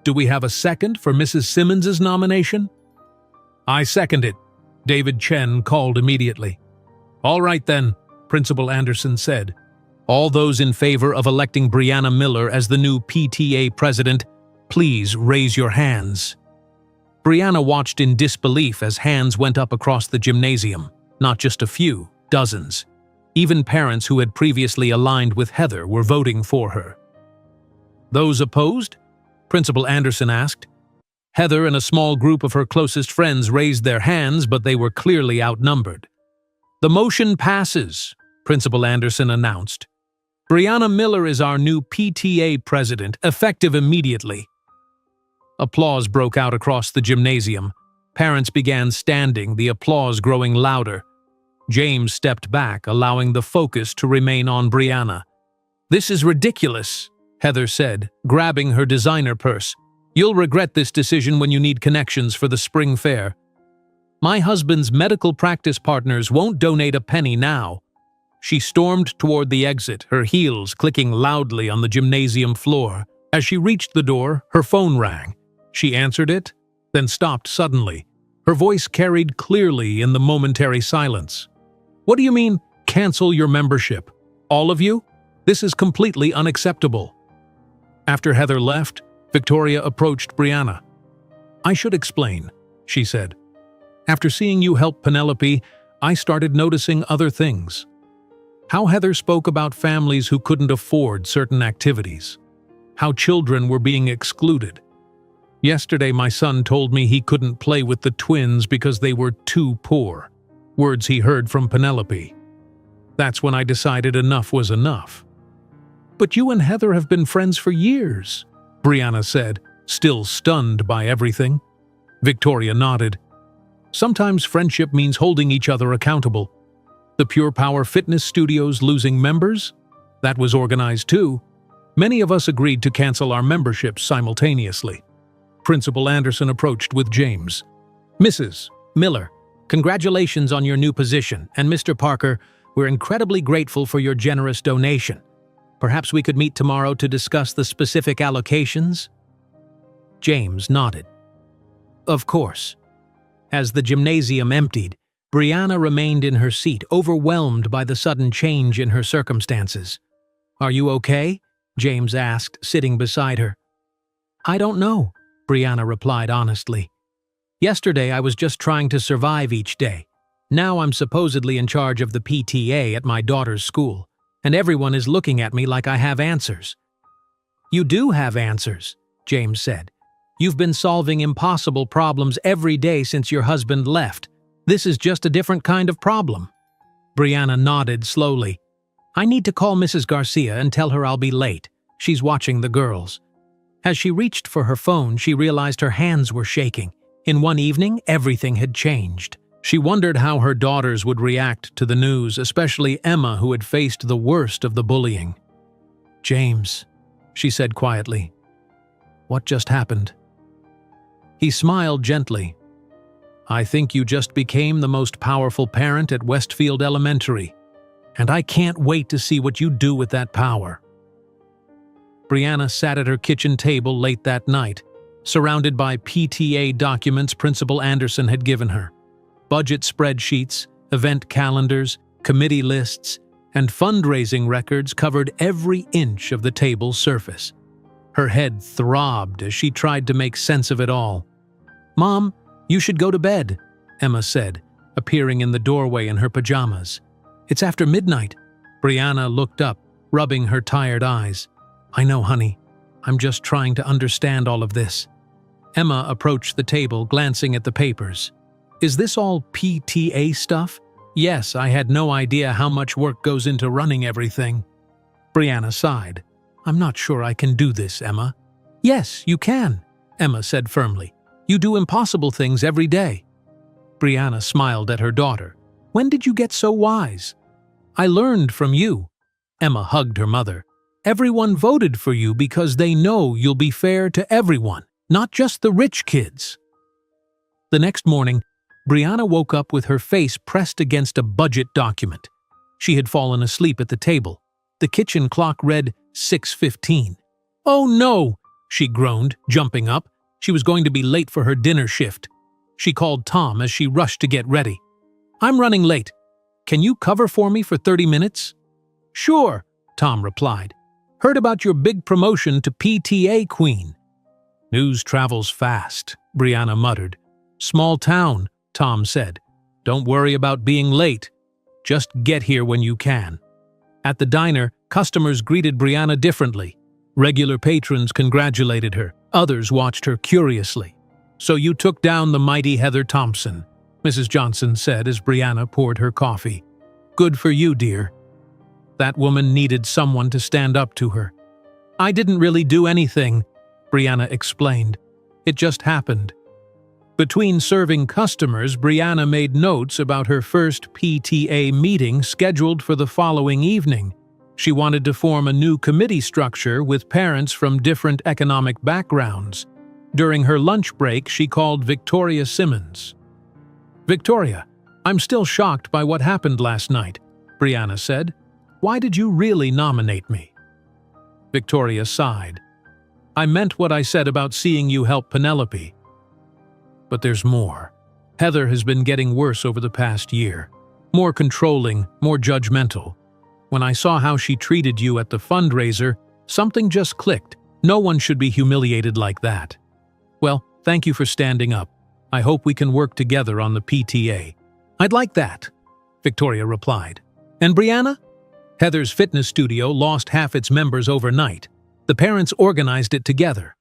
Do we have a second for Mrs. Simmons's nomination? I second it, David Chen called immediately. All right then, Principal Anderson said. All those in favor of electing Brianna Miller as the new PTA president, please raise your hands. Brianna watched in disbelief as hands went up across the gymnasium. Not just a few, dozens. Even parents who had previously aligned with Heather were voting for her. Those opposed? Principal Anderson asked. Heather and a small group of her closest friends raised their hands, but they were clearly outnumbered. The motion passes, Principal Anderson announced. Brianna Miller is our new PTA president, effective immediately. Applause broke out across the gymnasium. Parents began standing, the applause growing louder. James stepped back, allowing the focus to remain on Brianna. This is ridiculous, Heather said, grabbing her designer purse. You'll regret this decision when you need connections for the spring fair. My husband's medical practice partners won't donate a penny now. She stormed toward the exit, her heels clicking loudly on the gymnasium floor. As she reached the door, her phone rang. She answered it, then stopped suddenly. Her voice carried clearly in the momentary silence. What do you mean, cancel your membership? All of you? This is completely unacceptable. After Heather left, Victoria approached Brianna. I should explain, she said. After seeing you help Penelope, I started noticing other things. How Heather spoke about families who couldn't afford certain activities. How children were being excluded. Yesterday, my son told me he couldn't play with the twins because they were too poor. Words he heard from Penelope. That's when I decided enough was enough. But you and Heather have been friends for years, Brianna said, still stunned by everything. Victoria nodded. Sometimes friendship means holding each other accountable. The Pure Power Fitness Studios losing members? That was organized too. Many of us agreed to cancel our memberships simultaneously. Principal Anderson approached with James. Mrs. Miller, congratulations on your new position, and Mr. Parker, we're incredibly grateful for your generous donation. Perhaps we could meet tomorrow to discuss the specific allocations? James nodded. Of course. As the gymnasium emptied, Brianna remained in her seat, overwhelmed by the sudden change in her circumstances. Are you okay? James asked, sitting beside her. I don't know, Brianna replied honestly. Yesterday I was just trying to survive each day. Now I'm supposedly in charge of the PTA at my daughter's school, and everyone is looking at me like I have answers. You do have answers, James said. You've been solving impossible problems every day since your husband left. This is just a different kind of problem. Brianna nodded slowly. I need to call Mrs. Garcia and tell her I'll be late. She's watching the girls. As she reached for her phone, she realized her hands were shaking. In one evening, everything had changed. She wondered how her daughters would react to the news, especially Emma, who had faced the worst of the bullying. James, she said quietly, what just happened? He smiled gently. I think you just became the most powerful parent at Westfield Elementary, and I can't wait to see what you do with that power. Brianna sat at her kitchen table late that night, surrounded by PTA documents Principal Anderson had given her. budget spreadsheets, event calendars, committee lists, and fundraising records covered every inch of the table's surface. Her head throbbed as she tried to make sense of it all. "Mom, you should go to bed," Emma said, appearing in the doorway in her pajamas. "It's after midnight." Brianna looked up, rubbing her tired eyes. "I know, honey. I'm just trying to understand all of this." Emma approached the table, glancing at the papers. "Is this all PTA stuff?" "Yes, I had no idea how much work goes into running everything." Brianna sighed. "I'm not sure I can do this, Emma." "Yes, you can," Emma said firmly. "You do impossible things every day." Brianna smiled at her daughter. "When did you get so wise?" "I learned from you." Emma hugged her mother. "Everyone voted for you because they know you'll be fair to everyone, not just the rich kids." The next morning, Brianna woke up with her face pressed against a budget document. She had fallen asleep at the table. The kitchen clock read 6:15. "Oh no!" she groaned, jumping up. She was going to be late for her dinner shift. She called Tom as she rushed to get ready. "I'm running late. Can you cover for me for 30 minutes? "Sure," Tom replied. "Heard about your big promotion to PTA queen." "News travels fast," Brianna muttered. "Small town," Tom said. "Don't worry about being late. Just get here when you can." At the diner, customers greeted Brianna differently. Regular patrons congratulated her. Others watched her curiously. "So you took down the mighty Heather Thompson," Mrs. Johnson said as Brianna poured her coffee. "Good for you, dear." That woman needed someone to stand up to her. "I didn't really do anything," Brianna explained. "It just happened." Between serving customers, Brianna made notes about her first PTA meeting scheduled for the following evening. She wanted to form a new committee structure with parents from different economic backgrounds. During her lunch break, she called Victoria Simmons. "Victoria, I'm still shocked by what happened last night," Brianna said. "Why did you really nominate me?" Victoria sighed. "I meant what I said about seeing you help Penelope. But there's more. Heather has been getting worse over the past year. More controlling, more judgmental. When I saw how she treated you at the fundraiser, something just clicked. No one should be humiliated like that." "Well, thank you for standing up. I hope we can work together on the PTA." "I'd like that," Victoria replied. "And Brianna?" Heather's fitness studio lost half its members overnight. The parents organized it together.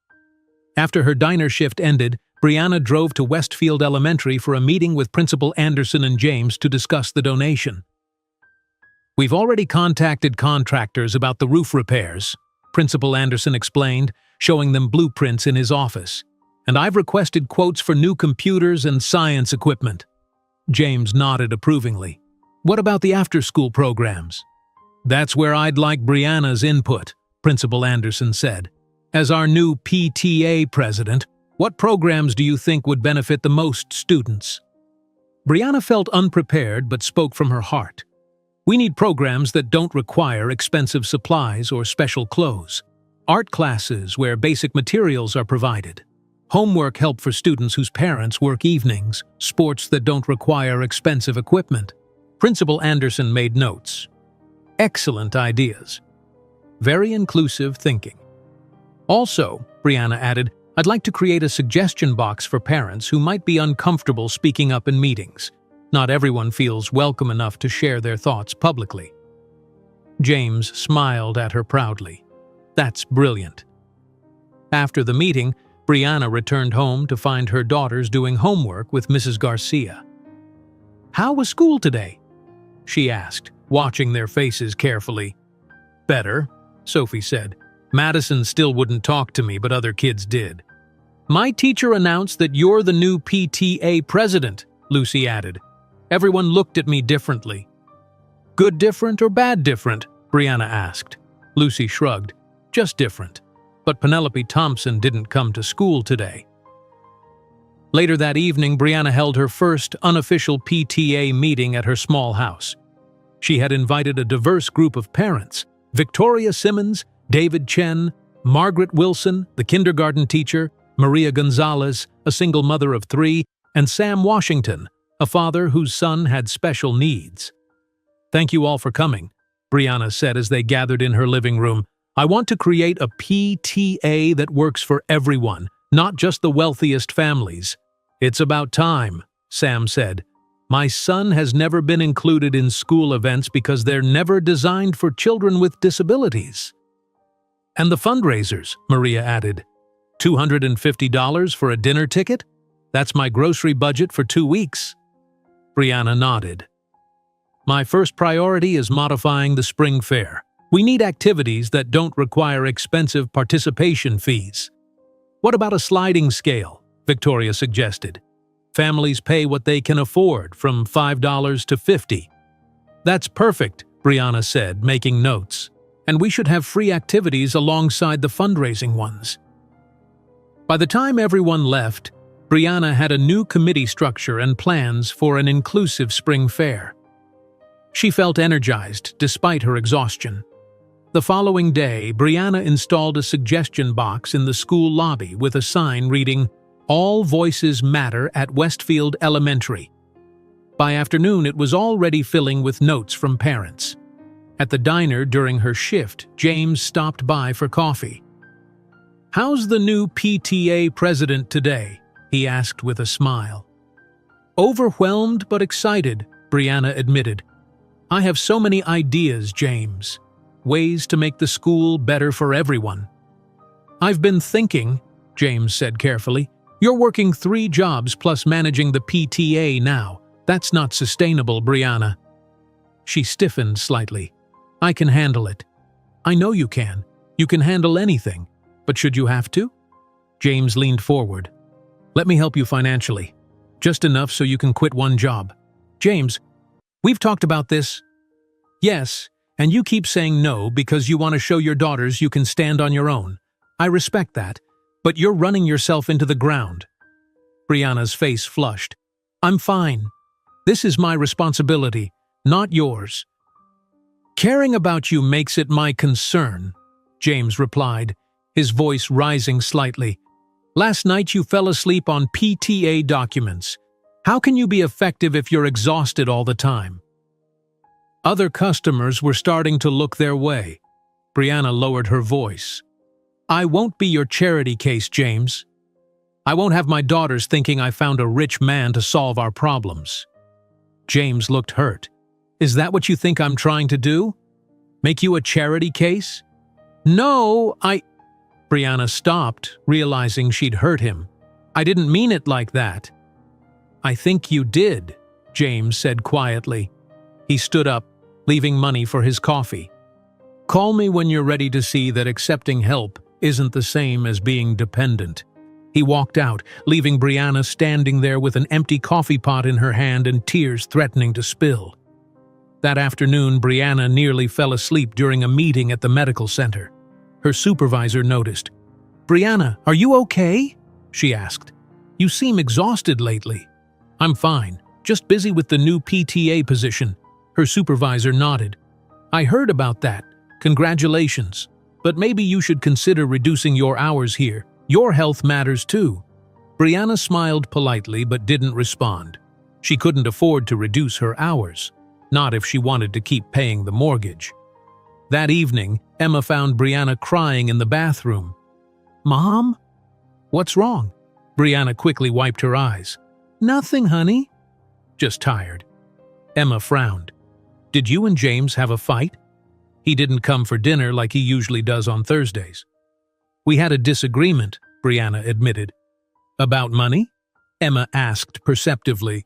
After her diner shift ended, Brianna drove to Westfield Elementary for a meeting with Principal Anderson and James to discuss the donation. "We've already contacted contractors about the roof repairs," Principal Anderson explained, showing them blueprints in his office. "And I've requested quotes for new computers and science equipment." James nodded approvingly. "What about the after-school programs?" "That's where I'd like Brianna's input," Principal Anderson said. "As our new PTA president, what programs do you think would benefit the most students?" Brianna felt unprepared but spoke from her heart. "We need programs that don't require expensive supplies or special clothes. Art classes where basic materials are provided. Homework help for students whose parents work evenings. Sports that don't require expensive equipment." Principal Anderson made notes. "Excellent ideas. Very inclusive thinking." "Also," Brianna added, "I'd like to create a suggestion box for parents who might be uncomfortable speaking up in meetings. Not everyone feels welcome enough to share their thoughts publicly." James smiled at her proudly. "That's brilliant." After the meeting, Brianna returned home to find her daughters doing homework with Mrs. Garcia. "How was school today?" she asked, watching their faces carefully. "Better," Sophie said. "Madison still wouldn't talk to me, but other kids did." "My teacher announced that you're the new PTA president," Lucy added. "Everyone looked at me differently." "Good different or bad different?" Brianna asked. Lucy shrugged. "Just different. But Penelope Thompson didn't come to school today." Later that evening, Brianna held her first unofficial PTA meeting at her small house. She had invited a diverse group of parents: Victoria Simmons, David Chen, Margaret Wilson, the kindergarten teacher, Maria Gonzalez, a single mother of 3, and Sam Washington, a father whose son had special needs. "Thank you all for coming," Brianna said as they gathered in her living room. "I want to create a PTA that works for everyone, not just the wealthiest families." "It's about time," Sam said. "My son has never been included in school events because they're never designed for children with disabilities." "And the fundraisers," Maria added. $250 for a dinner ticket? That's my grocery budget for 2 weeks." Brianna nodded. "My first priority is modifying the spring fair. We need activities that don't require expensive participation fees." "What about a sliding scale?" Victoria suggested. "Families pay what they can afford, from $5 to $50. "That's perfect," Brianna said, making notes. "And we should have free activities alongside the fundraising ones." By the time everyone left, Brianna had a new committee structure and plans for an inclusive spring fair. She felt energized despite her exhaustion. The following day, Brianna installed a suggestion box in the school lobby with a sign reading, "All Voices Matter at Westfield Elementary." By afternoon, it was already filling with notes from parents. At the diner during her shift, James stopped by for coffee. "How's the new PTA president today?" he asked with a smile. "Overwhelmed but excited," Brianna admitted. "I have so many ideas, James. Ways to make the school better for everyone." "I've been thinking," James said carefully. "You're working 3 jobs plus managing the PTA now. That's not sustainable, Brianna." She stiffened slightly. "I can handle it." "I know you can. You can handle anything. But should you have to?" James leaned forward. "Let me help you financially. Just enough so you can quit one job." "James, we've talked about this." "Yes, and you keep saying no because you want to show your daughters you can stand on your own. I respect that, but you're running yourself into the ground." Brianna's face flushed. "I'm fine. This is my responsibility, not yours." "Caring about you makes it my concern," James replied, his voice rising slightly. "Last night you fell asleep on PTA documents. How can you be effective if you're exhausted all the time?" Other customers were starting to look their way. Brianna lowered her voice. "I won't be your charity case, James. I won't have my daughters thinking I found a rich man to solve our problems." James looked hurt. "Is that what you think I'm trying to do? Make you a charity case?" "No, Brianna stopped, realizing she'd hurt him. "I didn't mean it like that." "I think you did," James said quietly. He stood up, leaving money for his coffee. "Call me when you're ready to see that accepting help isn't the same as being dependent." He walked out, leaving Brianna standing there with an empty coffee pot in her hand and tears threatening to spill. That afternoon, Brianna nearly fell asleep during a meeting at the medical center. Her supervisor noticed. "Brianna, are you okay?" she asked. "You seem exhausted lately." "I'm fine, just busy with the new PTA position." Her supervisor nodded. "I heard about that. Congratulations. But maybe you should consider reducing your hours here. Your health matters too." Brianna smiled politely but didn't respond. She couldn't afford to reduce her hours, not if she wanted to keep paying the mortgage. That evening, Emma found Brianna crying in the bathroom. "Mom? What's wrong?" Brianna quickly wiped her eyes. "Nothing, honey." "Just tired." Emma frowned. "Did you and James have a fight?" "He didn't come for dinner like he usually does on Thursdays." "We had a disagreement," Brianna admitted. "About money?" Emma asked perceptively.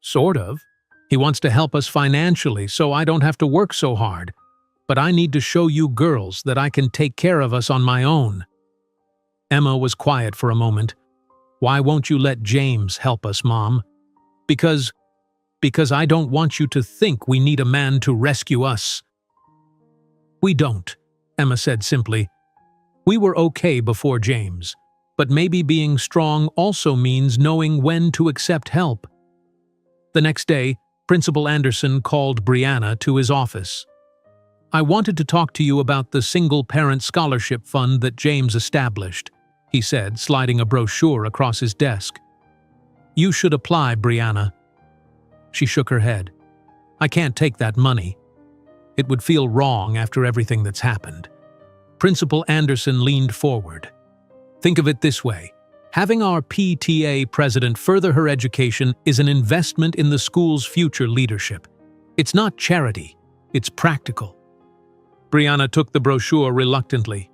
"Sort of. He wants to help us financially so I don't have to work so hard. But I need to show you girls that I can take care of us on my own." Emma was quiet for a moment. "Why won't you let James help us, Mom?" Because I don't want you to think we need a man to rescue us." "We don't," Emma said simply. "We were okay before James, but maybe being strong also means knowing when to accept help." The next day, Principal Anderson called Brianna to his office. "I wanted to talk to you about the single-parent scholarship fund that James established," he said, sliding a brochure across his desk. "You should apply, Brianna. She shook her head. I can't take that money. It would feel wrong after everything that's happened. Principal Anderson leaned forward. Think of it this way. Having our PTA president further her education is an investment in the school's future leadership. It's not charity, it's practical. Brianna took the brochure reluctantly.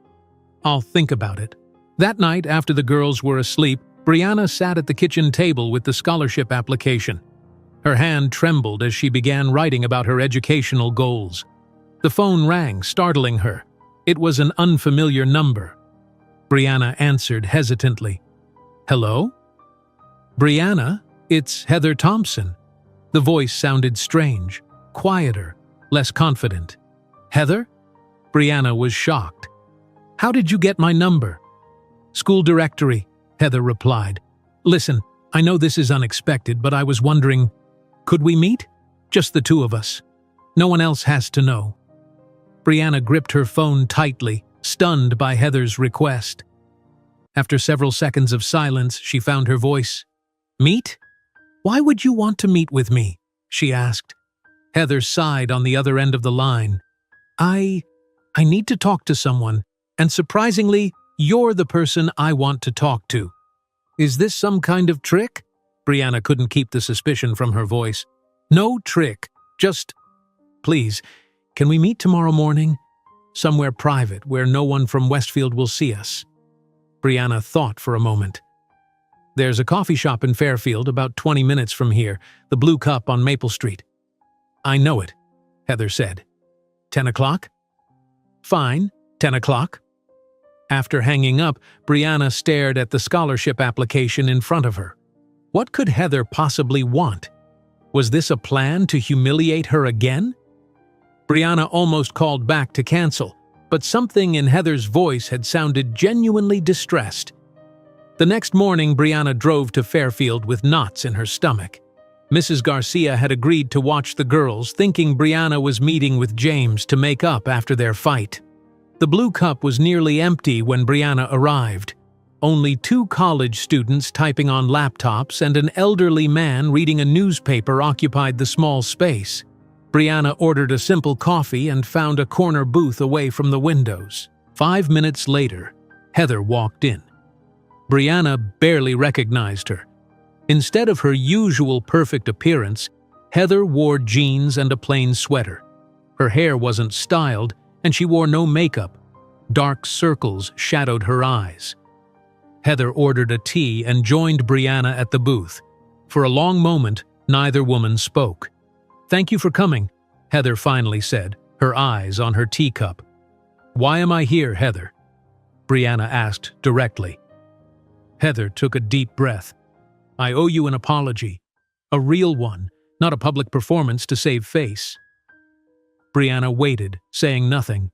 I'll think about it. That night, after the girls were asleep, Brianna sat at the kitchen table with the scholarship application. Her hand trembled as she began writing about her educational goals. The phone rang, startling her. It was an unfamiliar number. Brianna answered hesitantly. Hello? Brianna, it's Heather Thompson. The voice sounded strange, quieter, less confident. Heather? Brianna was shocked. How did you get my number? School directory, Heather replied. Listen, I know this is unexpected, but I was wondering, could we meet? Just the two of us. No one else has to know. Brianna gripped her phone tightly, stunned by Heather's request. After several seconds of silence, she found her voice. Meet? Why would you want to meet with me? She asked. Heather sighed on the other end of the line. I need to talk to someone, and surprisingly, you're the person I want to talk to. Is this some kind of trick? Brianna couldn't keep the suspicion from her voice. No trick, just... Please, can we meet tomorrow morning? Somewhere private, where no one from Westfield will see us. Brianna thought for a moment. There's a coffee shop in Fairfield about 20 minutes from here, the Blue Cup on Maple Street. I know it, Heather said. 10 o'clock? Fine, 10 o'clock. After hanging up, Brianna stared at the scholarship application in front of her. What could Heather possibly want? Was this a plan to humiliate her again? Brianna almost called back to cancel, but something in Heather's voice had sounded genuinely distressed. The next morning, Brianna drove to Fairfield with knots in her stomach. Mrs. Garcia had agreed to watch the girls, thinking Brianna was meeting with James to make up after their fight. The Blue Cup was nearly empty when Brianna arrived. Only 2 college students typing on laptops and an elderly man reading a newspaper occupied the small space. Brianna ordered a simple coffee and found a corner booth away from the windows. 5 minutes later, Heather walked in. Brianna barely recognized her. Instead of her usual perfect appearance, Heather wore jeans and a plain sweater. Her hair wasn't styled, and she wore no makeup. Dark circles shadowed her eyes. Heather ordered a tea and joined Brianna at the booth. For a long moment, neither woman spoke. Thank you for coming, Heather finally said, her eyes on her teacup. Why am I here, Heather? Brianna asked directly. Heather took a deep breath. I owe you an apology. A real one, not a public performance to save face. Brianna waited, saying nothing.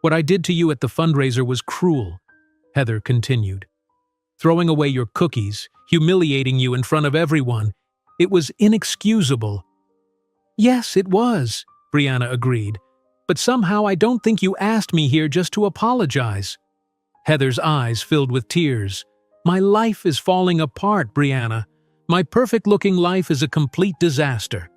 What I did to you at the fundraiser was cruel, Heather continued. Throwing away your cookies, humiliating you in front of everyone. It was inexcusable. Yes, it was, Brianna agreed. But somehow I don't think you asked me here just to apologize. Heather's eyes filled with tears. My life is falling apart, Brianna. My perfect-looking life is a complete disaster.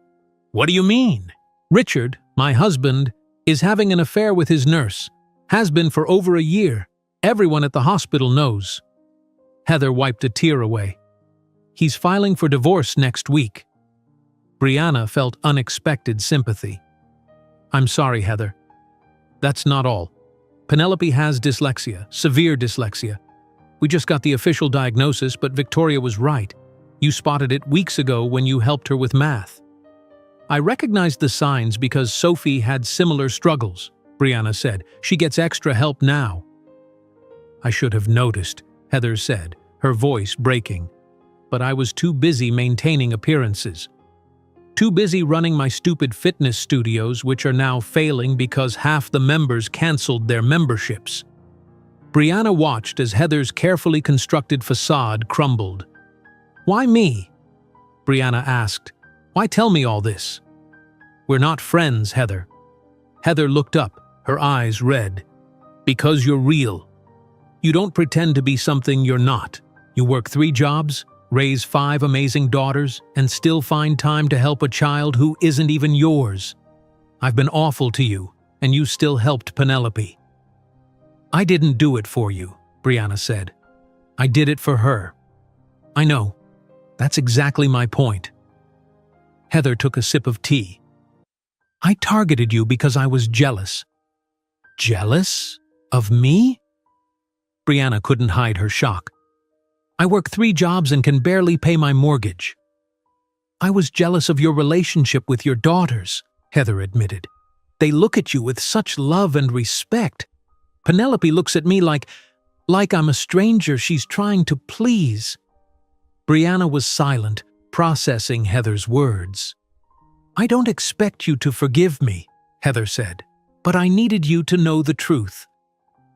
What do you mean? Richard, my husband, is having an affair with his nurse. Has been for over a year. Everyone at the hospital knows. Heather wiped a tear away. He's filing for divorce next week. Brianna felt unexpected sympathy. I'm sorry, Heather. That's not all. Penelope has dyslexia, severe dyslexia. We just got the official diagnosis, but Victoria was right. You spotted it weeks ago when you helped her with math. I recognized the signs because Sophie had similar struggles, Brianna said. She gets extra help now. I should have noticed, Heather said, her voice breaking. But I was too busy maintaining appearances. Too busy running my stupid fitness studios, which are now failing because half the members canceled their memberships. Brianna watched as Heather's carefully constructed facade crumbled. Why me? Brianna asked. Why tell me all this? We're not friends, Heather. Heather looked up, her eyes red. Because you're real. You don't pretend to be something you're not. You work 3 jobs, raise 5 amazing daughters, and still find time to help a child who isn't even yours. I've been awful to you, and you still helped Penelope." "I didn't do it for you," Brianna said. "I did it for her." "I know. That's exactly my point." Heather took a sip of tea. "I targeted you because I was jealous." "Jealous? Of me?" Brianna couldn't hide her shock. "I work 3 jobs and can barely pay my mortgage." "I was jealous of your relationship with your daughters," Heather admitted. "They look at you with such love and respect. Penelope looks at me like I'm a stranger she's trying to please." Brianna was silent, processing Heather's words. "I don't expect you to forgive me," Heather said, "but I needed you to know the truth."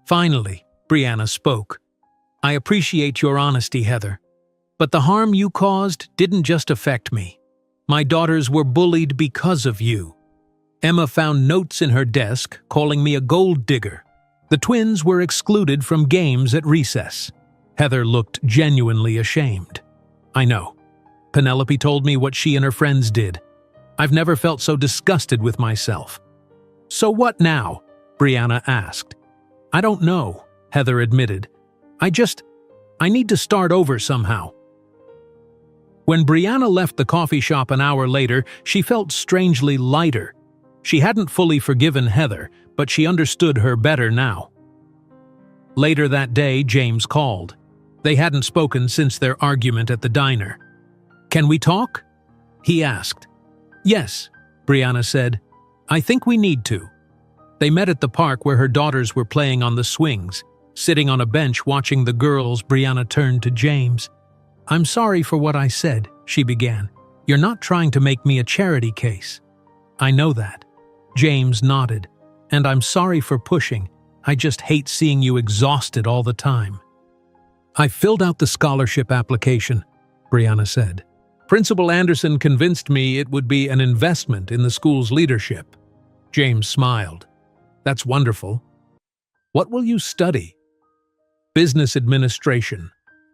Finally, Brianna spoke. "I appreciate your honesty, Heather, but the harm you caused didn't just affect me. My daughters were bullied because of you. Emma found notes in her desk calling me a gold digger. The twins were excluded from games at recess." Heather looked genuinely ashamed. "I know. Penelope told me what she and her friends did. I've never felt so disgusted with myself." "So what now?" Brianna asked. "I don't know," Heather admitted. I need to start over somehow." When Brianna left the coffee shop an hour later, she felt strangely lighter. She hadn't fully forgiven Heather, but she understood her better now. Later that day, James called. They hadn't spoken since their argument at the diner. "Can we talk?" he asked. "Yes," Brianna said. "I think we need to." They met at the park where her daughters were playing on the swings. Sitting on a bench watching the girls, Brianna turned to James. "I'm sorry for what I said," she began. "You're not trying to make me a charity case." "I know that." James nodded. "And I'm sorry for pushing. I just hate seeing you exhausted all the time." "I filled out the scholarship application," Brianna said. "Principal Anderson convinced me it would be an investment in the school's leadership." James smiled. "That's wonderful. What will you study?" "Business administration.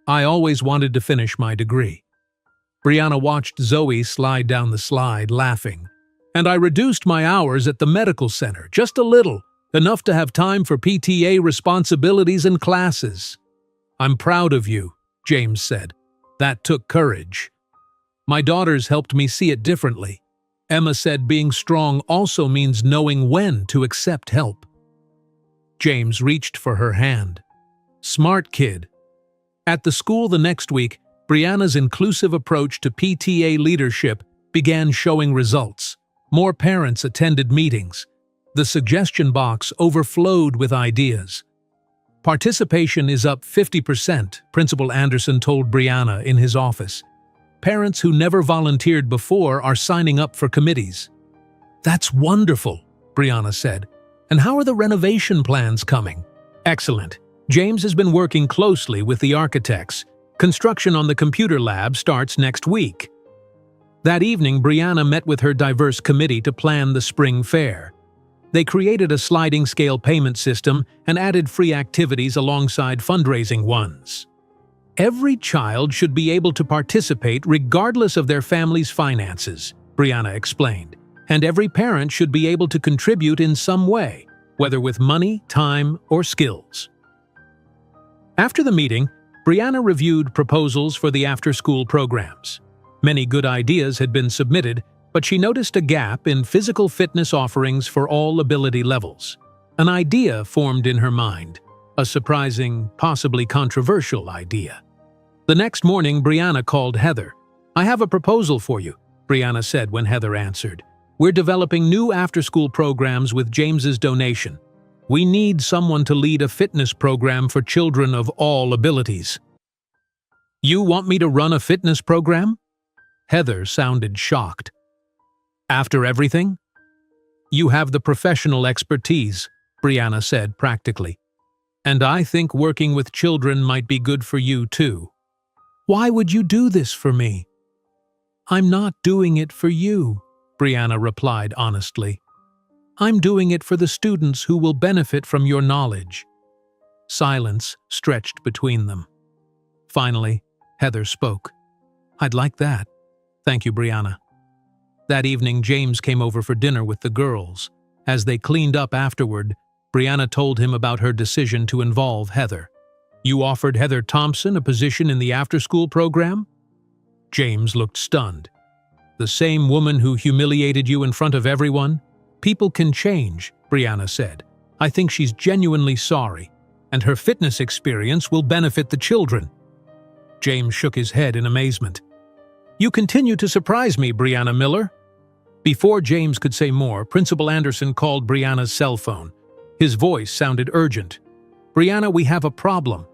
I always wanted to finish my degree." Brianna watched Zoe slide down the slide, laughing. "And I reduced my hours at the medical center, just a little, enough to have time for PTA responsibilities and classes." "I'm proud of you," James said. "That took courage." "My daughters helped me see it differently. Emma said being strong also means knowing when to accept help." James reached for her hand. "Smart kid." At the school the next week, Brianna's inclusive approach to PTA leadership began showing results. More parents attended meetings. The suggestion box overflowed with ideas. "Participation is up 50%, Principal Anderson told Brianna in his office. "Parents who never volunteered before are signing up for committees." "That's wonderful," Brianna said. "And how are the renovation plans coming?" "Excellent. James has been working closely with the architects. Construction on the computer lab starts next week." That evening, Brianna met with her diverse committee to plan the spring fair. They created a sliding scale payment system and added free activities alongside fundraising ones. "Every child should be able to participate regardless of their family's finances," Brianna explained. "And every parent should be able to contribute in some way, whether with money, time, or skills." After the meeting, Brianna reviewed proposals for the after-school programs. Many good ideas had been submitted, but she noticed a gap in physical fitness offerings for all ability levels. An idea formed in her mind, a surprising, possibly controversial idea. The next morning, Brianna called Heather. "I have a proposal for you," Brianna said when Heather answered. "We're developing new after-school programs with James's donation. We need someone to lead a fitness program for children of all abilities." "You want me to run a fitness program?" Heather sounded shocked. "After everything?" "You have the professional expertise," Brianna said practically. "And I think working with children might be good for you too." "Why would you do this for me?" "I'm not doing it for you," Brianna replied honestly. "I'm doing it for the students who will benefit from your knowledge." Silence stretched between them. Finally, Heather spoke. I'd like that. Thank you, Brianna. That evening, James came over for dinner with the girls. As they cleaned up afterward, Brianna told him about her decision to involve Heather. You offered Heather Thompson a position in the after-school program? James looked stunned. The same woman who humiliated you in front of everyone? People can change, Brianna said. I think she's genuinely sorry, and her fitness experience will benefit the children. James shook his head in amazement. You continue to surprise me, Brianna Miller. Before James could say more, Principal Anderson called Brianna's cell phone. His voice sounded urgent. Brianna, we have a problem.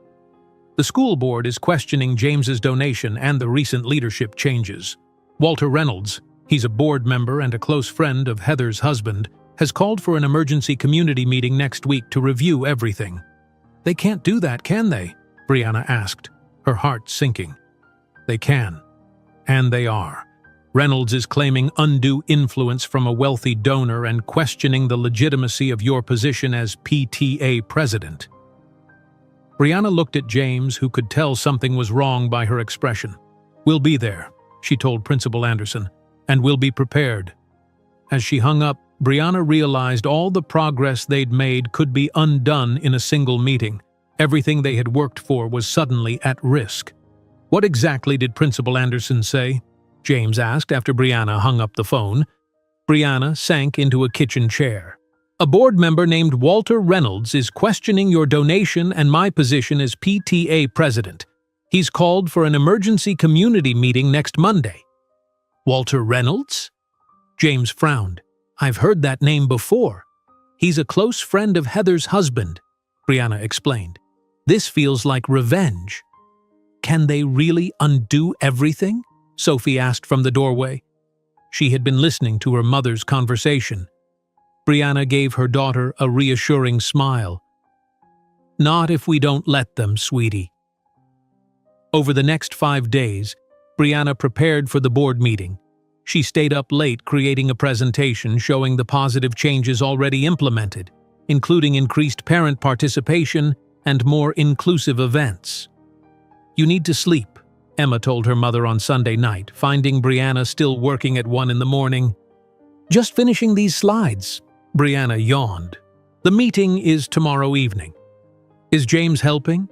The school board is questioning James's donation and the recent leadership changes. Walter Reynolds, he's a board member and a close friend of Heather's husband, has called for an emergency community meeting next week to review everything. They can't do that, can they? Brianna asked, her heart sinking. They can. And they are. Reynolds is claiming undue influence from a wealthy donor and questioning the legitimacy of your position as PTA president. Brianna looked at James, who could tell something was wrong by her expression. We'll be there, she told Principal Anderson, and we'll be prepared. As she hung up, Brianna realized all the progress they'd made could be undone in a single meeting. Everything they had worked for was suddenly at risk. What exactly did Principal Anderson say? James asked after Brianna hung up the phone. Brianna sank into a kitchen chair. A board member named Walter Reynolds is questioning your donation and my position as PTA president. He's called for an emergency community meeting next Monday. Walter Reynolds? James frowned. I've heard that name before. He's a close friend of Heather's husband, Brianna explained. This feels like revenge. Can they really undo everything? Sophie asked from the doorway. She had been listening to her mother's conversation. Brianna gave her daughter a reassuring smile. Not if we don't let them, sweetie. Over the next 5 days, Brianna prepared for the board meeting. She stayed up late creating a presentation showing the positive changes already implemented, including increased parent participation and more inclusive events. You need to sleep, Emma told her mother on Sunday night, finding Brianna still working at 1 a.m. Just finishing these slides, Brianna yawned. The meeting is tomorrow evening. Is James helping?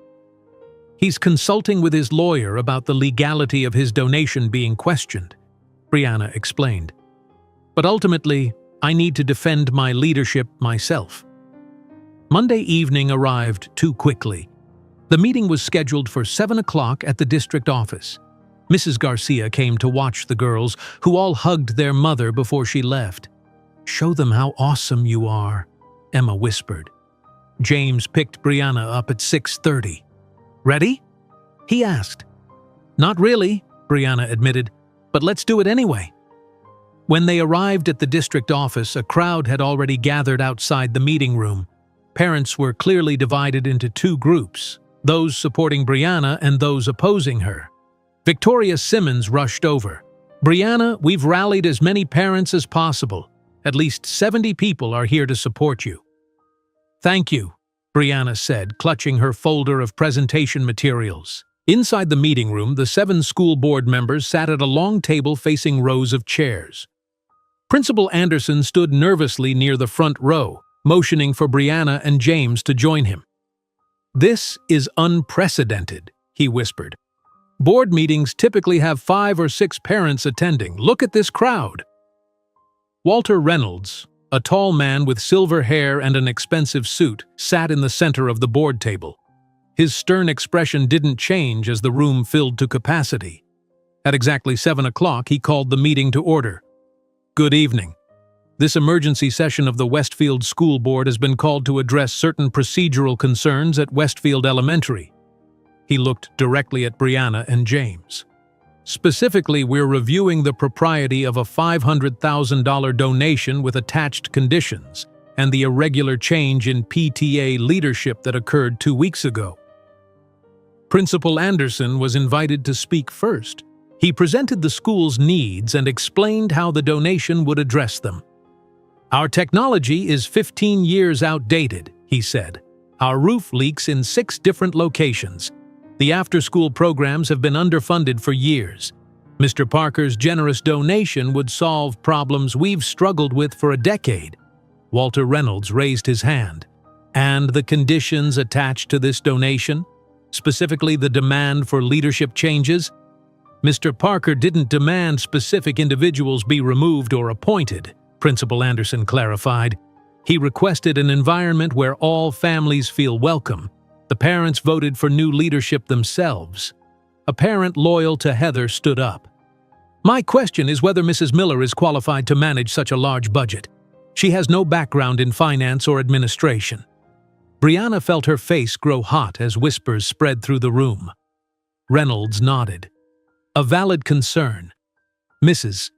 He's consulting with his lawyer about the legality of his donation being questioned, Brianna explained. But ultimately, I need to defend my leadership myself. Monday evening arrived too quickly. The meeting was scheduled for 7 o'clock at the district office. Mrs. Garcia came to watch the girls, who all hugged their mother before she left. Show them how awesome you are, Emma whispered. James picked Brianna up at 6:30. Ready? He asked. Not really, Brianna admitted, but let's do it anyway. When they arrived at the district office, a crowd had already gathered outside the meeting room. Parents were clearly divided into 2 groups, those supporting Brianna and those opposing her. Victoria Simmons rushed over. Brianna, we've rallied as many parents as possible. At least 70 people are here to support you. Thank you, Brianna said, clutching her folder of presentation materials. Inside the meeting room, the 7 school board members sat at a long table facing rows of chairs. Principal Anderson stood nervously near the front row, motioning for Brianna and James to join him. This is unprecedented, he whispered. Board meetings typically have 5 or 6 parents attending. Look at this crowd. Walter Reynolds, a tall man with silver hair and an expensive suit, sat in the center of the board table. His stern expression didn't change as the room filled to capacity. At exactly 7 o'clock, he called the meeting to order. Good evening. This emergency session of the Westfield School Board has been called to address certain procedural concerns at Westfield Elementary. He looked directly at Brianna and James. Specifically, we're reviewing the propriety of a $500,000 donation with attached conditions and the irregular change in PTA leadership that occurred 2 weeks ago. Principal Anderson was invited to speak first. He presented the school's needs and explained how the donation would address them. Our technology is 15 years outdated, he said. Our roof leaks in 6 different locations. The after-school programs have been underfunded for years. Mr. Parker's generous donation would solve problems we've struggled with for a decade. Walter Reynolds raised his hand. And the conditions attached to this donation? Specifically the demand for leadership changes? Mr. Parker didn't demand specific individuals be removed or appointed, Principal Anderson clarified. He requested an environment where all families feel welcome. The parents voted for new leadership themselves. A parent loyal to Heather stood up. My question is whether Mrs. Miller is qualified to manage such a large budget. She has no background in finance or administration. Brianna felt her face grow hot as whispers spread through the room. Reynolds nodded. A valid concern. Mrs.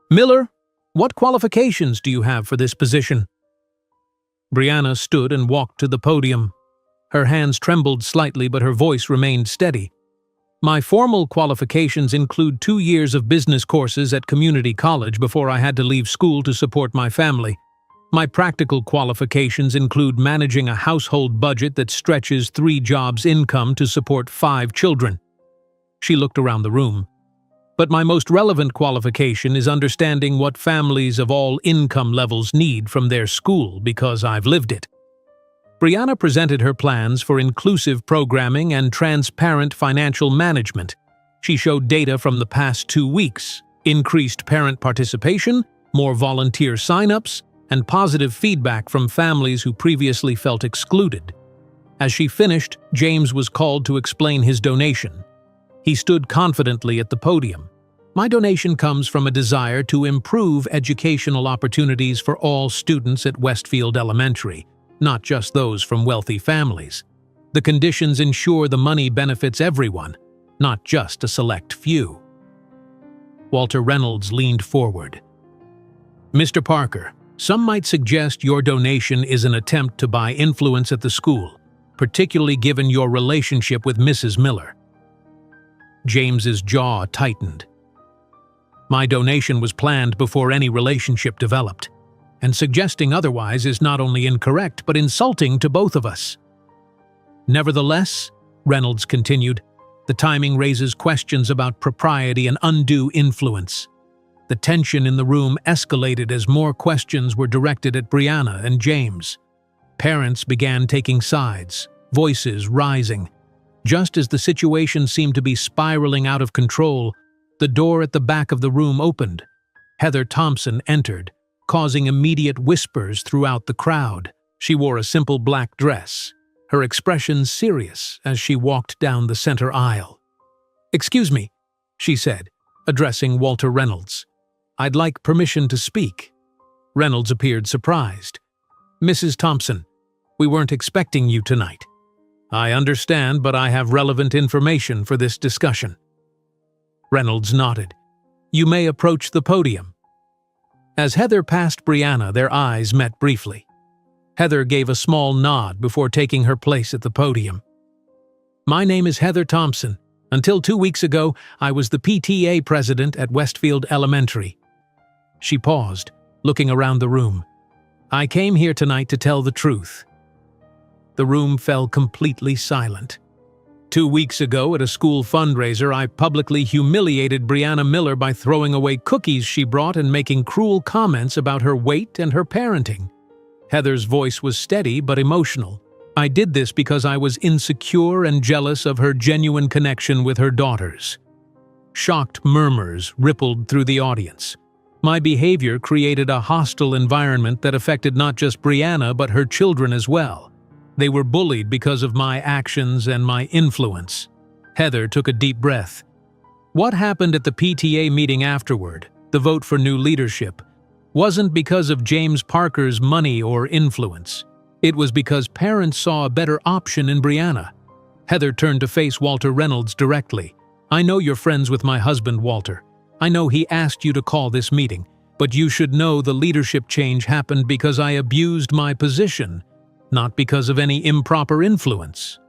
Miller, what qualifications do you have for this position? Brianna stood and walked to the podium. Her hands trembled slightly, but her voice remained steady. My formal qualifications include 2 years of business courses at community college before I had to leave school to support my family. My practical qualifications include managing a household budget that stretches 3 jobs' income to support 5 children. She looked around the room. But my most relevant qualification is understanding what families of all income levels need from their school because I've lived it. Brianna presented her plans for inclusive programming and transparent financial management. She showed data from the past 2 weeks, increased parent participation, more volunteer sign-ups, and positive feedback from families who previously felt excluded. As she finished, James was called to explain his donation. He stood confidently at the podium. My donation comes from a desire to improve educational opportunities for all students at Westfield Elementary, not just those from wealthy families. The conditions ensure the money benefits everyone, not just a select few. Walter Reynolds leaned forward. Mr. Parker, some might suggest your donation is an attempt to buy influence at the school, particularly given your relationship with Mrs. Miller. James's jaw tightened. My donation was planned before any relationship developed, and suggesting otherwise is not only incorrect but insulting to both of us. Nevertheless, Reynolds continued, the timing raises questions about propriety and undue influence. The tension in the room escalated as more questions were directed at Brianna and James. Parents began taking sides, voices rising. Just as the situation seemed to be spiraling out of control, the door at the back of the room opened. Heather Thompson entered, causing immediate whispers throughout the crowd. She wore a simple black dress, her expression serious as she walked down the center aisle. "Excuse me," she said, addressing Walter Reynolds. "I'd like permission to speak." Reynolds appeared surprised. "Mrs. Thompson, we weren't expecting you tonight." "I understand, but I have relevant information for this discussion." Reynolds nodded. "You may approach the podium." As Heather passed Brianna, their eyes met briefly. Heather gave a small nod before taking her place at the podium. "My name is Heather Thompson. Until 2 weeks ago, I was the PTA president at Westfield Elementary." She paused, looking around the room. "I came here tonight to tell the truth." The room fell completely silent. 2 weeks ago, at a school fundraiser, I publicly humiliated Brianna Miller by throwing away cookies she brought and making cruel comments about her weight and her parenting. Heather's voice was steady but emotional. I did this because I was insecure and jealous of her genuine connection with her daughters. Shocked murmurs rippled through the audience. My behavior created a hostile environment that affected not just Brianna but her children as well. They were bullied because of my actions and my influence. Heather took a deep breath. What happened at the PTA meeting afterward, the vote for new leadership, wasn't because of James Parker's money or influence. It was because parents saw a better option in Brianna. Heather turned to face Walter Reynolds directly. "I know you're friends with my husband, Walter. I know he asked you to call this meeting, but you should know the leadership change happened because I abused my position, not because of any improper influence."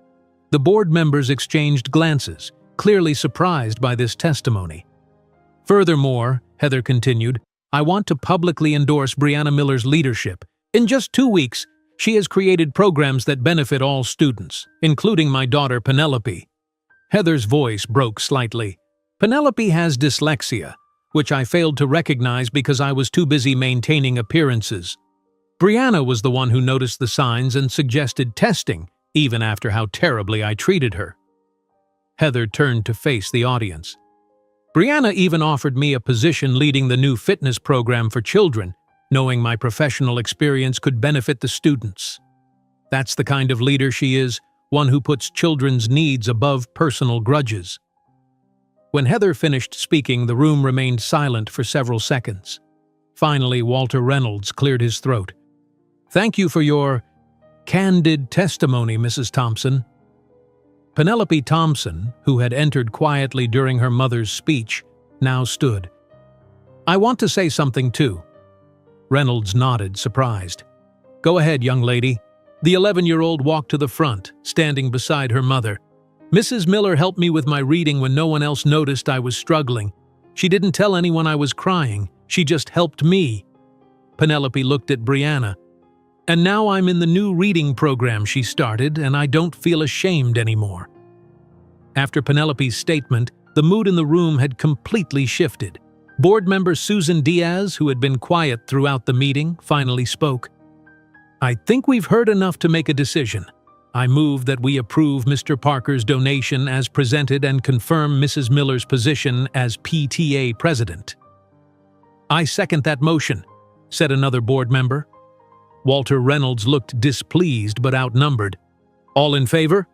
The board members exchanged glances, clearly surprised by this testimony. "Furthermore," Heather continued, "I want to publicly endorse Brianna Miller's leadership. In just 2 weeks, she has created programs that benefit all students, including my daughter Penelope." Heather's voice broke slightly. Penelope has dyslexia, which I failed to recognize because I was too busy maintaining appearances. Brianna was the one who noticed the signs and suggested testing, even after how terribly I treated her. Heather turned to face the audience. Brianna even offered me a position leading the new fitness program for children, knowing my professional experience could benefit the students. That's the kind of leader she is, one who puts children's needs above personal grudges. When Heather finished speaking, the room remained silent for several seconds. Finally, Walter Reynolds cleared his throat. "Thank you for your candid testimony, Mrs. Thompson." Penelope Thompson, who had entered quietly during her mother's speech, now stood. "I want to say something too." Reynolds nodded, surprised. "Go ahead, young lady." The 11-year-old walked to the front, standing beside her mother. "Mrs. Miller helped me with my reading when no one else noticed I was struggling. She didn't tell anyone I was crying. She just helped me." Penelope looked at Brianna. "And now I'm in the new reading program she started, and I don't feel ashamed anymore." After Penelope's statement, the mood in the room had completely shifted. Board member Susan Diaz, who had been quiet throughout the meeting, finally spoke. "I think we've heard enough to make a decision. I move that we approve Mr. Parker's donation as presented and confirm Mrs. Miller's position as PTA president." "I second that motion," said another board member. Walter Reynolds looked displeased but outnumbered. "All in favor?"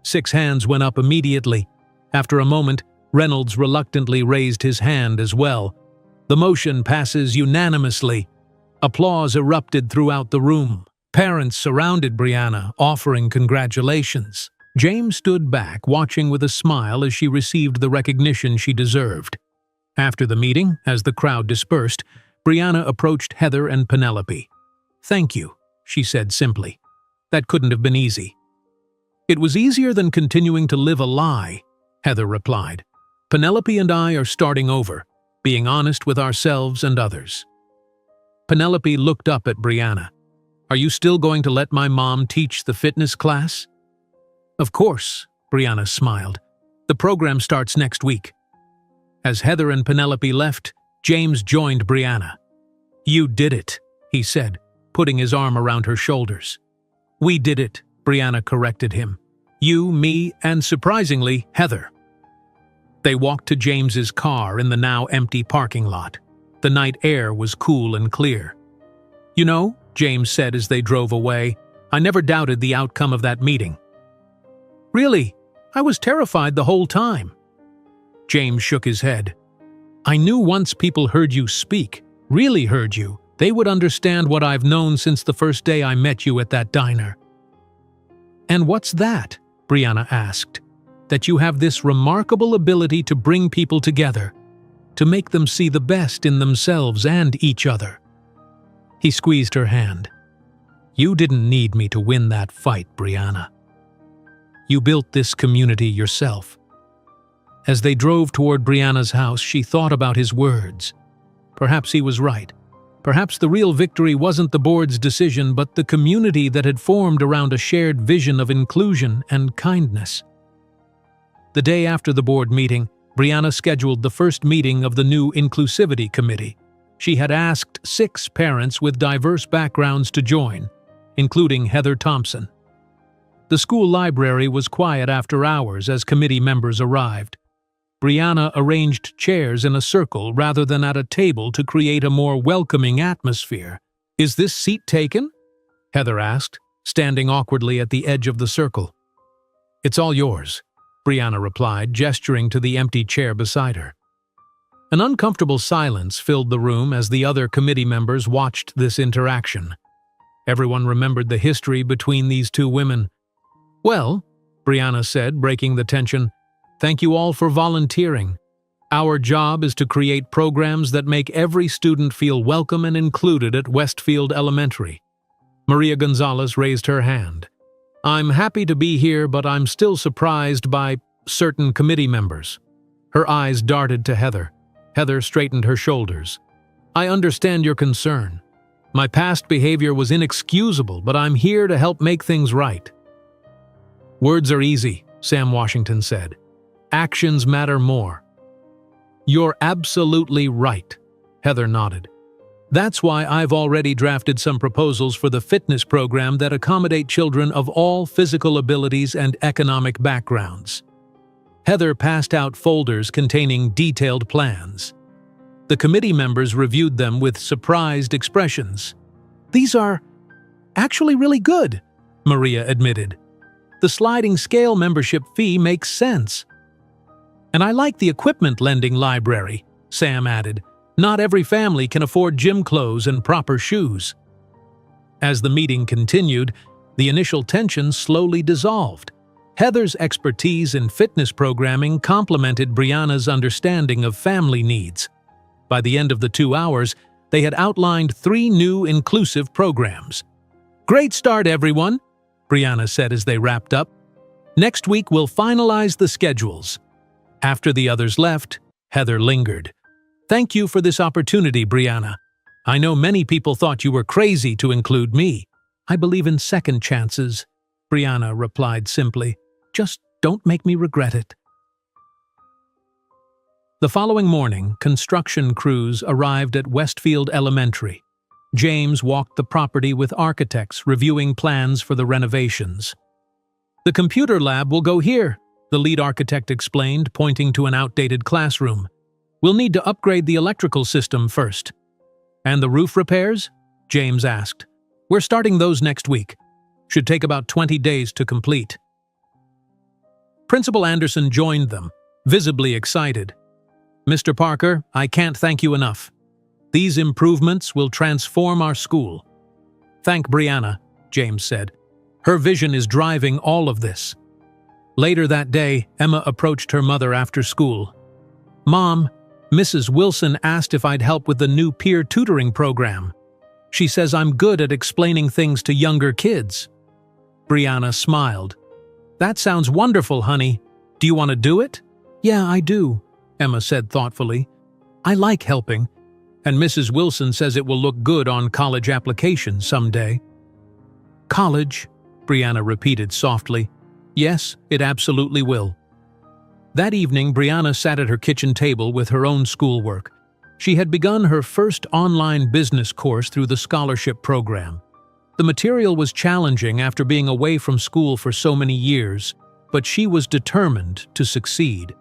6 hands went up immediately. After a moment, Reynolds reluctantly raised his hand as well. The motion passes unanimously. Applause erupted throughout the room. Parents surrounded Brianna, offering congratulations. James stood back, watching with a smile as she received the recognition she deserved. After the meeting, as the crowd dispersed, Brianna approached Heather and Penelope. "Thank you," she said simply. "That couldn't have been easy." "It was easier than continuing to live a lie," Heather replied. "Penelope and I are starting over, being honest with ourselves and others." Penelope looked up at Brianna. "Are you still going to let my mom teach the fitness class?" "Of course," Brianna smiled. "The program starts next week." As Heather and Penelope left, James joined Brianna. "You did it," he said, putting his arm around her shoulders. "We did it," Brianna corrected him. "You, me, and surprisingly, Heather." They walked to James's car in the now empty parking lot. The night air was cool and clear. "You know," James said as they drove away, "I never doubted the outcome of that meeting." "Really? I was terrified the whole time." James shook his head. "I knew once people heard you speak, really heard you, they would understand what I've known since the first day I met you at that diner." "And what's that?" Brianna asked. "That you have this remarkable ability to bring people together, to make them see the best in themselves and each other." He squeezed her hand. "You didn't need me to win that fight, Brianna. You built this community yourself." As they drove toward Brianna's house, she thought about his words. Perhaps he was right. Perhaps the real victory wasn't the board's decision, but the community that had formed around a shared vision of inclusion and kindness. The day after the board meeting, Brianna scheduled the first meeting of the new Inclusivity Committee. She had asked 6 parents with diverse backgrounds to join, including Heather Thompson. The school library was quiet after hours as committee members arrived. Brianna arranged chairs in a circle rather than at a table to create a more welcoming atmosphere. "Is this seat taken?" Heather asked, standing awkwardly at the edge of the circle. "It's all yours," Brianna replied, gesturing to the empty chair beside her. An uncomfortable silence filled the room as the other committee members watched this interaction. Everyone remembered the history between these two women. "Well," Brianna said, breaking the tension, "thank you all for volunteering. Our job is to create programs that make every student feel welcome and included at Westfield Elementary." Maria Gonzalez raised her hand. "I'm happy to be here, but I'm still surprised by certain committee members." Her eyes darted to Heather. Heather straightened her shoulders. "I understand your concern. My past behavior was inexcusable, but I'm here to help make things right." "Words are easy," Sam Washington said. "Actions matter more." You're absolutely right, Heather nodded. That's why I've already drafted some proposals for the fitness program that accommodate children of all physical abilities and economic backgrounds. Heather passed out folders containing detailed plans. The committee members reviewed them with surprised expressions. These are actually really good, Maria admitted. The sliding scale membership fee makes sense. And I like the equipment lending library, Sam added. Not every family can afford gym clothes and proper shoes. As the meeting continued, the initial tension slowly dissolved. Heather's expertise in fitness programming complemented Brianna's understanding of family needs. By the end of the 2 hours, they had outlined 3 new inclusive programs. Great start, everyone, Brianna said as they wrapped up. Next week, we'll finalize the schedules. After the others left, Heather lingered. Thank you for this opportunity, Brianna. I know many people thought you were crazy to include me. I believe in second chances, Brianna replied simply. Just don't make me regret it. The following morning, construction crews arrived at Westfield Elementary. James walked the property with architects reviewing plans for the renovations. The computer lab will go here, the lead architect explained, pointing to an outdated classroom. We'll need to upgrade the electrical system first. And the roof repairs? James asked. We're starting those next week. Should take about 20 days to complete. Principal Anderson joined them, visibly excited. Mr. Parker, I can't thank you enough. These improvements will transform our school. Thank Brianna, James said. Her vision is driving all of this. Later that day, Emma approached her mother after school. Mom, Mrs. Wilson asked if I'd help with the new peer tutoring program. She says I'm good at explaining things to younger kids. Brianna smiled. That sounds wonderful, honey. Do you want to do it? Yeah, I do, Emma said thoughtfully. I like helping, and Mrs. Wilson says it will look good on college applications someday. College, Brianna repeated softly. Yes, it absolutely will. That evening, Brianna sat at her kitchen table with her own schoolwork. She had begun her first online business course through the scholarship program. The material was challenging after being away from school for so many years, but she was determined to succeed.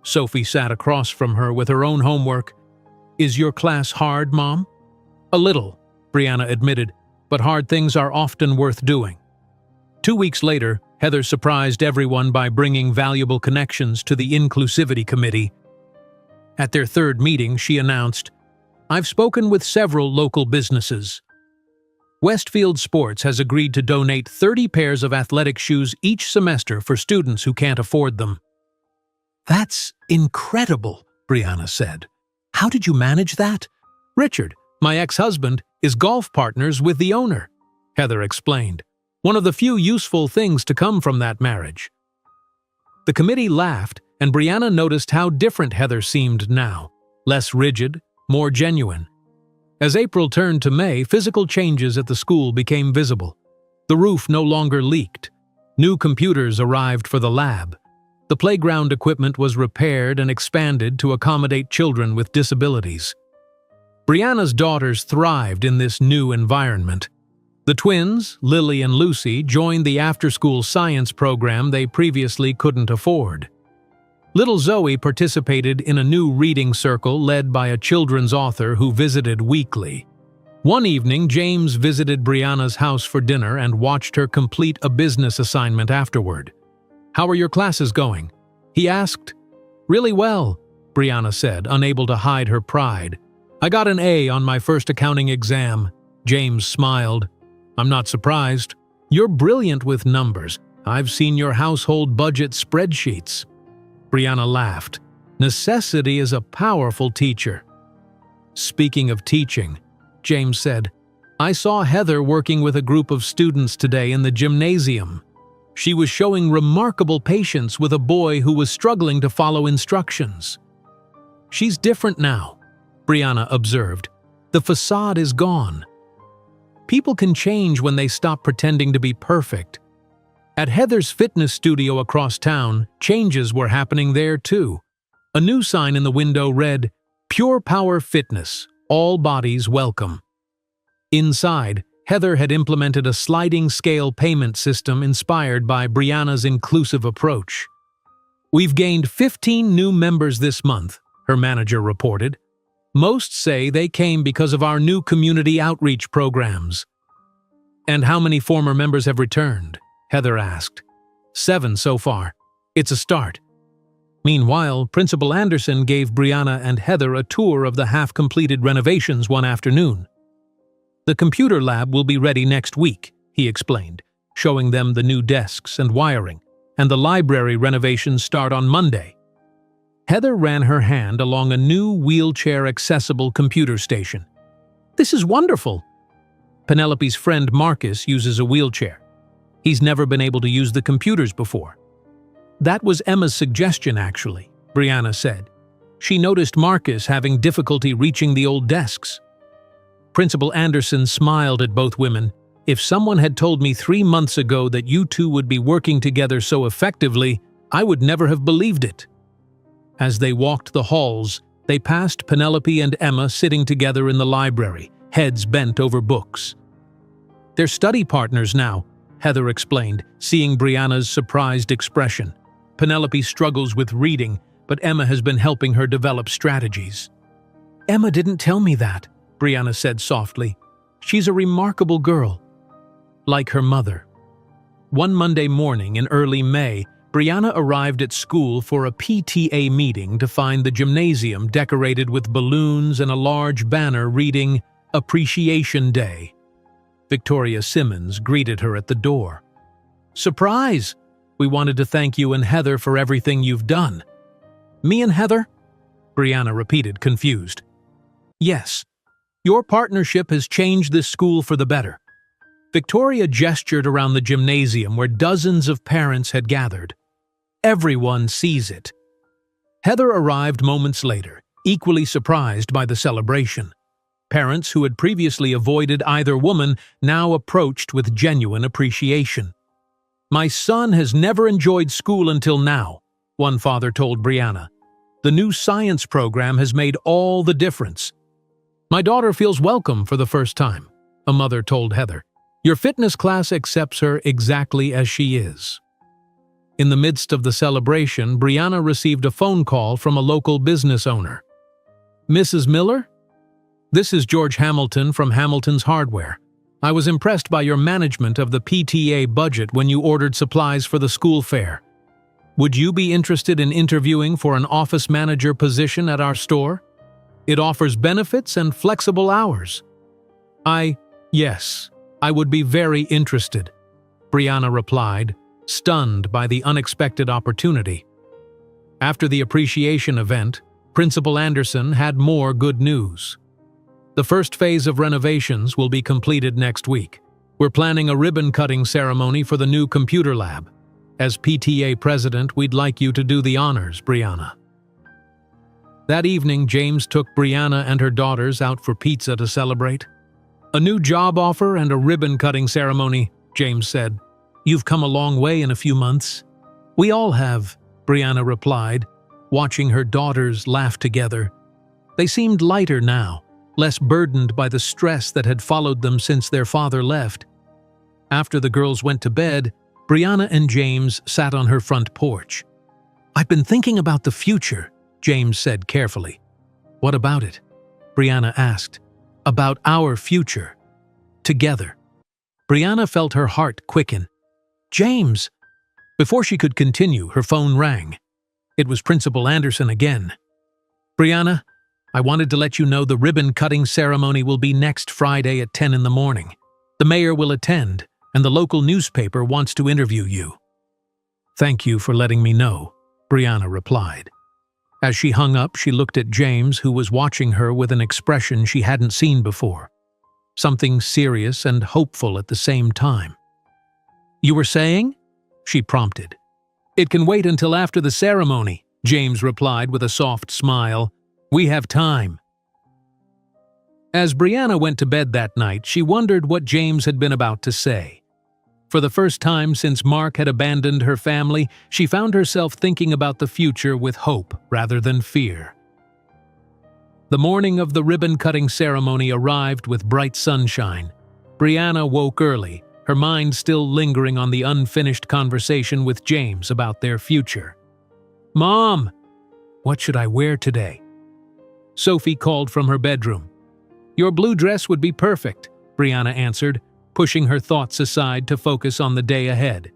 Sophie sat across from her with her own homework. Is your class hard, Mom? A little, Brianna admitted, but hard things are often worth doing. 2 weeks later, Heather surprised everyone by bringing valuable connections to the Inclusivity Committee. At their third meeting, she announced, I've spoken with several local businesses. Westfield Sports has agreed to donate 30 pairs of athletic shoes each semester for students who can't afford them. That's incredible, Brianna said. How did you manage that? Richard, my ex-husband, is golf partners with the owner, Heather explained. One of the few useful things to come from that marriage. The committee laughed, and Brianna noticed how different Heather seemed now. Less rigid, more genuine. As April turned to May, physical changes at the school became visible. The roof no longer leaked. New computers arrived for the lab. The playground equipment was repaired and expanded to accommodate children with disabilities. Brianna's daughters thrived in this new environment. The twins, Lily and Lucy, joined the after-school science program they previously couldn't afford. Little Zoe participated in a new reading circle led by a children's author who visited weekly. One evening, James visited Brianna's house for dinner and watched her complete a business assignment afterward. How are your classes going? He asked. Really well, Brianna said, unable to hide her pride. I got an A on my first accounting exam. James smiled. I'm not surprised. You're brilliant with numbers. I've seen your household budget spreadsheets. Brianna laughed. Necessity is a powerful teacher. Speaking of teaching, James said, I saw Heather working with a group of students today in the gymnasium. She was showing remarkable patience with a boy who was struggling to follow instructions. She's different now, Brianna observed. The facade is gone. People can change when they stop pretending to be perfect. At Heather's fitness studio across town, changes were happening there too. A new sign in the window read, "Pure Power Fitness, all bodies welcome." Inside, Heather had implemented a sliding scale payment system inspired by Brianna's inclusive approach. "We've gained 15 new members this month," her manager reported. "Most say they came because of our new community outreach programs." "And how many former members have returned?" Heather asked. 7 so far. It's a start." Meanwhile, Principal Anderson gave Brianna and Heather a tour of the half-completed renovations one afternoon. "The computer lab will be ready next week," he explained, showing them the new desks and wiring, "and the library renovations start on Monday." Heather ran her hand along a new wheelchair-accessible computer station. "This is wonderful." Penelope's friend Marcus uses a wheelchair. He's never been able to use the computers before. "That was Emma's suggestion, actually," Brianna said. "She noticed Marcus having difficulty reaching the old desks." Principal Anderson smiled at both women. "If someone had told me 3 months ago that you two would be working together so effectively, I would never have believed it." As they walked the halls, they passed Penelope and Emma sitting together in the library, heads bent over books. "They're study partners now," Heather explained, seeing Brianna's surprised expression. "Penelope struggles with reading, but Emma has been helping her develop strategies." "Emma didn't tell me that," Brianna said softly. "She's a remarkable girl." Like her mother. One Monday morning in early May, Brianna arrived at school for a PTA meeting to find the gymnasium decorated with balloons and a large banner reading, "Appreciation Day." Victoria Simmons greeted her at the door. "Surprise! We wanted to thank you and Heather for everything you've done." "Me and Heather?" Brianna repeated, confused. "Yes. Your partnership has changed this school for the better." Victoria gestured around the gymnasium where dozens of parents had gathered. "Everyone sees it." Heather arrived moments later, equally surprised by the celebration. Parents who had previously avoided either woman now approached with genuine appreciation. "My son has never enjoyed school until now," one father told Brianna. "The new science program has made all the difference." "My daughter feels welcome for the first time," a mother told Heather. "Your fitness class accepts her exactly as she is." In the midst of the celebration, Brianna received a phone call from a local business owner. "Mrs. Miller? This is George Hamilton from Hamilton's Hardware. I was impressed by your management of the PTA budget when you ordered supplies for the school fair. Would you be interested in interviewing for an office manager position at our store? It offers benefits and flexible hours." Yes, I would be very interested," Brianna replied, stunned by the unexpected opportunity. After the appreciation event, Principal Anderson had more good news. The first phase of renovations will be completed next week. We're planning a ribbon-cutting ceremony for the new computer lab. As PTA president, we'd like you to do the honors, Brianna. That evening, James took Brianna and her daughters out for pizza to celebrate. "A new job offer and a ribbon-cutting ceremony," James said. "You've come a long way in a few months." "We all have," Brianna replied, watching her daughters laugh together. They seemed lighter now, less burdened by the stress that had followed them since their father left. After the girls went to bed, Brianna and James sat on her front porch. "I've been thinking about the future," James said carefully. "What about it?" Brianna asked. "About our future. Together." Brianna felt her heart quicken. "James!" Before she could continue, her phone rang. It was Principal Anderson again. "Brianna, I wanted to let you know the ribbon-cutting ceremony will be next Friday at 10 in the morning. The mayor will attend, and the local newspaper wants to interview you." "Thank you for letting me know," Brianna replied. As she hung up, she looked at James, who was watching her with an expression she hadn't seen before. Something serious and hopeful at the same time. "You were saying?" she prompted. "It can wait until after the ceremony," James replied with a soft smile. "We have time." As Brianna went to bed that night, she wondered what James had been about to say. For the first time since Mark had abandoned her family, she found herself thinking about the future with hope rather than fear. The morning of the ribbon-cutting ceremony arrived with bright sunshine. Brianna woke early, her mind still lingering on the unfinished conversation with James about their future. "Mom, what should I wear today?" Sophie called from her bedroom. "Your blue dress would be perfect," Brianna answered, pushing her thoughts aside to focus on the day ahead.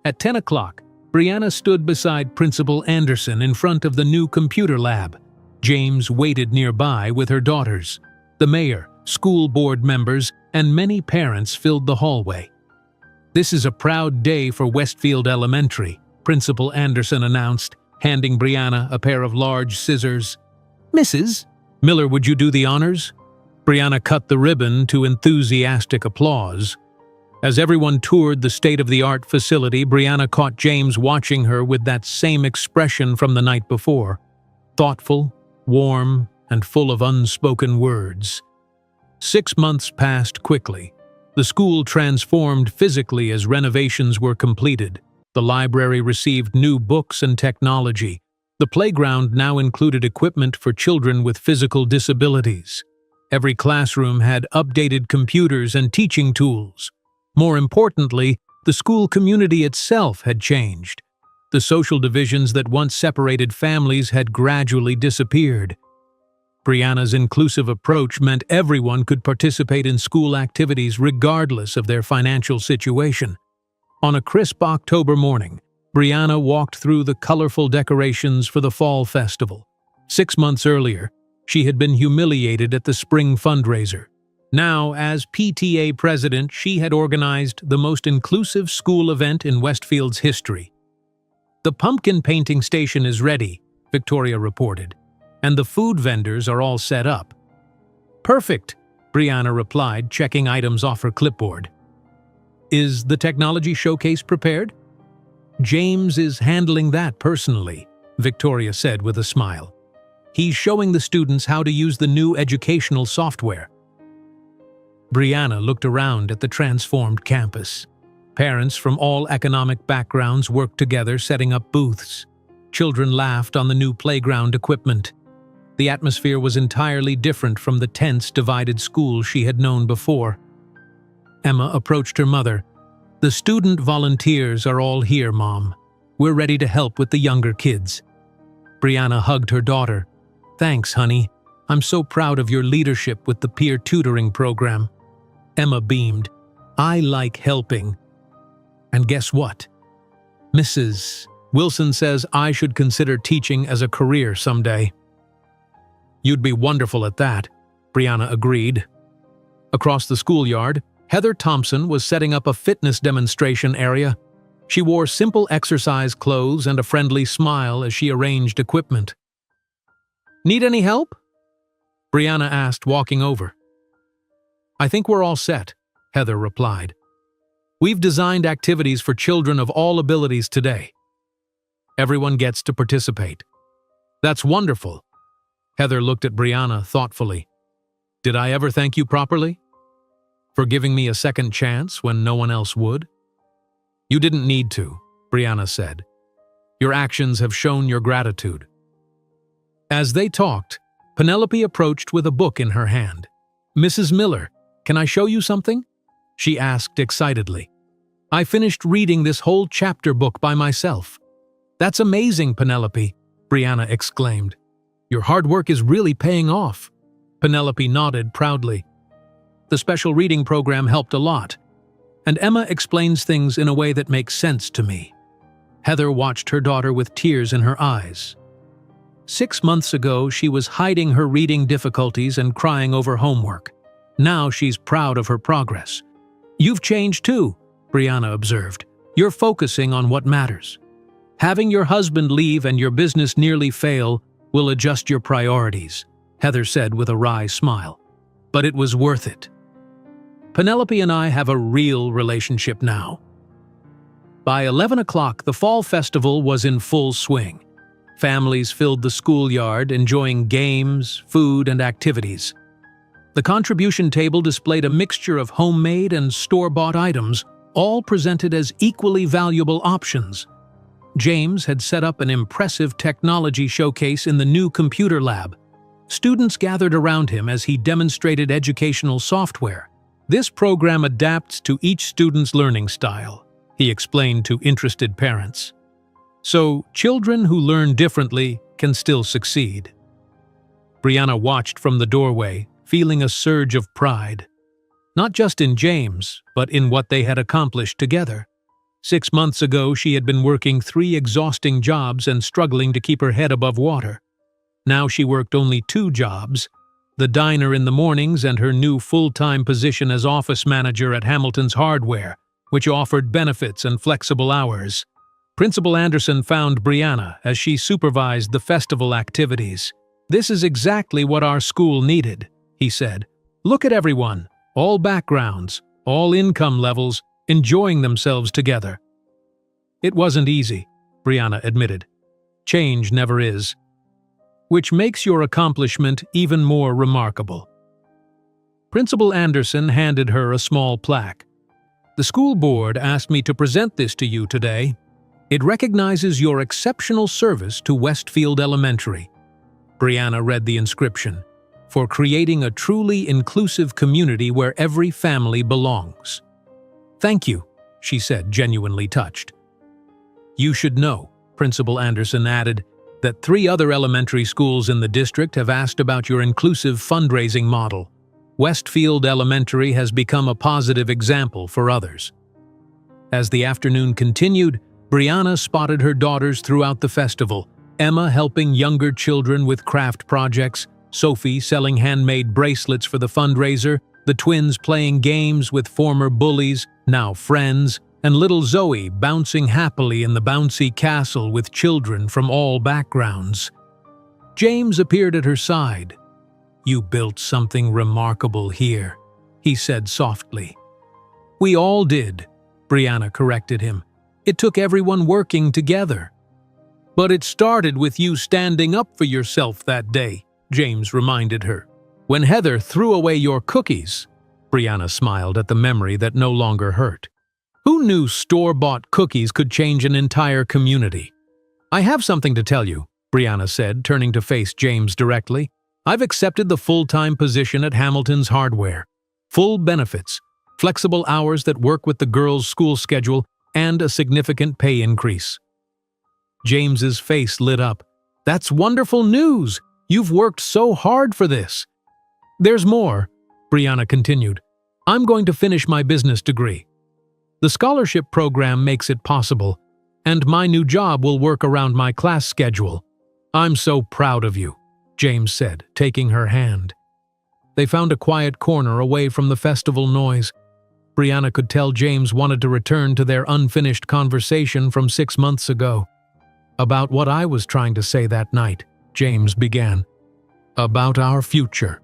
At 10 o'clock, Brianna stood beside Principal Anderson in front of the new computer lab. James waited nearby with her daughters. The mayor, school board members, and many parents filled the hallway. "This is a proud day for Westfield Elementary," Principal Anderson announced, handing Brianna a pair of large scissors. "Mrs. Miller, would you do the honors?" Brianna cut the ribbon to enthusiastic applause. As everyone toured the state-of-the-art facility, Brianna caught James watching her with that same expression from the night before. Thoughtful, warm, and full of unspoken words. 6 months passed quickly. The school transformed physically as renovations were completed. The library received new books and technology. The playground now included equipment for children with physical disabilities. Every classroom had updated computers and teaching tools. More importantly, the school community itself had changed. The social divisions that once separated families had gradually disappeared. Brianna's inclusive approach meant everyone could participate in school activities regardless of their financial situation. On a crisp October morning, Brianna walked through the colorful decorations for the fall festival. 6 months earlier, she had been humiliated at the spring fundraiser. Now, as PTA president, she had organized the most inclusive school event in Westfield's history. "The pumpkin painting station is ready," Victoria reported, "and the food vendors are all set up." "Perfect," Brianna replied, checking items off her clipboard. "Is the technology showcase prepared?" "James is handling that personally," Victoria said with a smile. "He's showing the students how to use the new educational software." Brianna looked around at the transformed campus. Parents from all economic backgrounds worked together setting up booths. Children laughed on the new playground equipment. The atmosphere was entirely different from the tense, divided school she had known before. Emma approached her mother. "The student volunteers are all here, Mom. We're ready to help with the younger kids." Brianna hugged her daughter. "Thanks, honey. I'm so proud of your leadership with the peer tutoring program." Emma beamed. "I like helping. And guess what? Mrs. Wilson says I should consider teaching as a career someday." "You'd be wonderful at that," Brianna agreed. Across the schoolyard, Heather Thompson was setting up a fitness demonstration area. She wore simple exercise clothes and a friendly smile as she arranged equipment. "Need any help?" Brianna asked, walking over. "I think we're all set," Heather replied. "We've designed activities for children of all abilities today. Everyone gets to participate." "That's wonderful." Heather looked at Brianna thoughtfully. "Did I ever thank you properly? For giving me a second chance when no one else would?" "You didn't need to," Brianna said. "Your actions have shown your gratitude." As they talked, Penelope approached with a book in her hand. "Mrs. Miller, can I show you something?" she asked excitedly. "I finished reading this whole chapter book by myself." "That's amazing, Penelope," Brianna exclaimed. "Your hard work is really paying off." Penelope nodded proudly. "The special reading program helped a lot, and Emma explains things in a way that makes sense to me." Heather watched her daughter with tears in her eyes. 6 months ago, she was hiding her reading difficulties and crying over homework. Now she's proud of her progress. "You've changed too," Brianna observed. "You're focusing on what matters. Having your husband leave and your business nearly fail will adjust your priorities," Heather said with a wry smile. "But it was worth it. Penelope and I have a real relationship now." By 11 o'clock, the fall festival was in full swing. Families filled the schoolyard, enjoying games, food, and activities. The contribution table displayed a mixture of homemade and store-bought items, all presented as equally valuable options. James had set up an impressive technology showcase in the new computer lab. Students gathered around him as he demonstrated educational software. "This program adapts to each student's learning style," he explained to interested parents. "So, children who learn differently can still succeed." Brianna watched from the doorway, feeling a surge of pride. Not just in James, but in what they had accomplished together. 6 months ago, she had been working 3 exhausting jobs and struggling to keep her head above water. Now she worked only 2 jobs, the diner in the mornings and her new full-time position as office manager at Hamilton's Hardware, which offered benefits and flexible hours. Principal Anderson found Brianna as she supervised the festival activities. "This is exactly what our school needed," he said. "Look at everyone, all backgrounds, all income levels, enjoying themselves together." "It wasn't easy," Brianna admitted. "Change never is. Which makes your accomplishment even more remarkable." Principal Anderson handed her a small plaque. "The school board asked me to present this to you today. It recognizes your exceptional service to Westfield Elementary." Brianna read the inscription, "For creating a truly inclusive community where every family belongs." "Thank you," she said, genuinely touched. "You should know," Principal Anderson added, "that 3 other elementary schools in the district have asked about your inclusive fundraising model. Westfield Elementary has become a positive example for others." As the afternoon continued, Brianna spotted her daughters throughout the festival, Emma helping younger children with craft projects, Sophie selling handmade bracelets for the fundraiser, the twins playing games with former bullies, now friends, and little Zoe bouncing happily in the bouncy castle with children from all backgrounds. James appeared at her side. "You built something remarkable here," he said softly. "We all did," Brianna corrected him. "It took everyone working together." "But it started with you standing up for yourself that day," James reminded her. "When Heather threw away your cookies." Brianna smiled at the memory that no longer hurt. "Who knew store-bought cookies could change an entire community?" "I have something to tell you," Brianna said, turning to face James directly. "I've accepted the full-time position at Hamilton's Hardware. Full benefits, flexible hours that work with the girls' school schedule, and a significant pay increase." James's face lit up. "That's wonderful news! You've worked so hard for this." "There's more," Brianna continued. "I'm going to finish my business degree. The scholarship program makes it possible, and my new job will work around my class schedule." "I'm so proud of you," James said, taking her hand. They found a quiet corner away from the festival noise. Brianna could tell James wanted to return to their unfinished conversation from 6 months ago. "About what I was trying to say that night," James began. "About our future."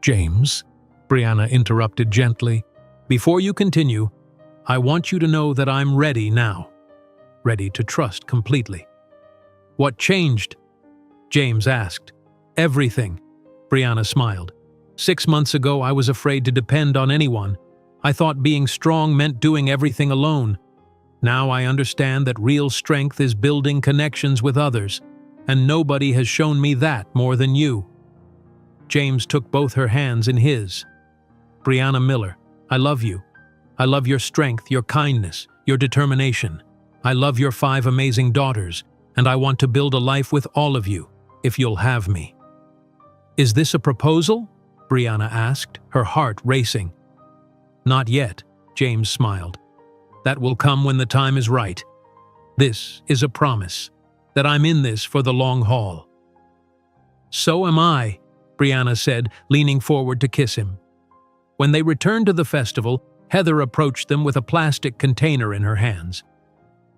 "James," Brianna interrupted gently, "before you continue, I want you to know that I'm ready now. Ready to trust completely." "What changed?" James asked. "Everything," Brianna smiled. 6 months ago, I was afraid to depend on anyone. I thought being strong meant doing everything alone. Now I understand that real strength is building connections with others, and nobody has shown me that more than you." James took both her hands in his. "Brianna Miller, I love you. I love your strength, your kindness, your determination. I love your 5 amazing daughters, and I want to build a life with all of you, if you'll have me." "Is this a proposal?" Brianna asked, her heart racing. "Not yet," James smiled. "That will come when the time is right. This is a promise, that I'm in this for the long haul." "So am I," Brianna said, leaning forward to kiss him. When they returned to the festival, Heather approached them with a plastic container in her hands.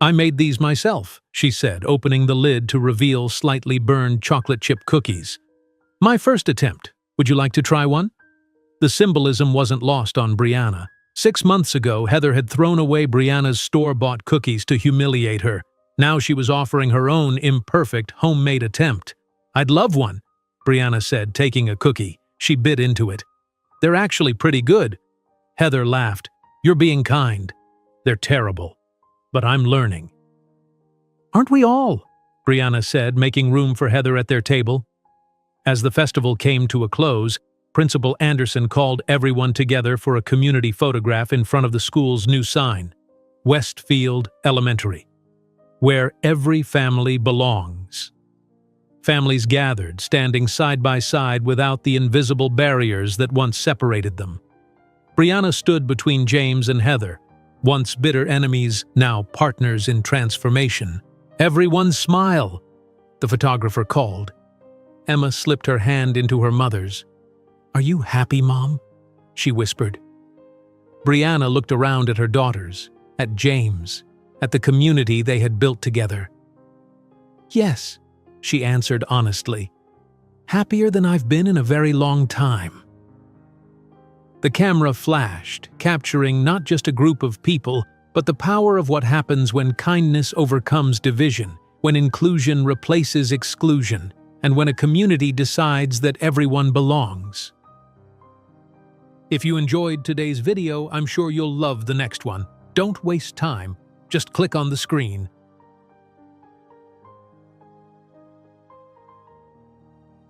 "I made these myself," she said, opening the lid to reveal slightly burned chocolate chip cookies. "My first attempt. Would you like to try one?" The symbolism wasn't lost on Brianna. 6 months ago, Heather had thrown away Brianna's store-bought cookies to humiliate her. Now she was offering her own imperfect, homemade attempt. "I'd love one," Brianna said, taking a cookie. She bit into it. "They're actually pretty good." Heather laughed. "You're being kind." They're terrible. But I'm learning." "Aren't we all?" Brianna said, making room for Heather at their table. As the festival came to a close, Principal Anderson called everyone together for a community photograph in front of the school's new sign, Westfield Elementary, where every family belongs. Families gathered, standing side by side without the invisible barriers that once separated them. Brianna stood between James and Heather, once bitter enemies, now partners in transformation. "Everyone smile," the photographer called. Emma slipped her hand into her mother's. "Are you happy, Mom?" she whispered. Brianna looked around at her daughters, at James, at the community they had built together. "Yes," she answered honestly. "Happier than I've been in a very long time." The camera flashed, capturing not just a group of people, but the power of what happens when kindness overcomes division, when inclusion replaces exclusion, and when a community decides that everyone belongs. If you enjoyed today's video, I'm sure you'll love the next one. Don't waste time. Just click on the screen.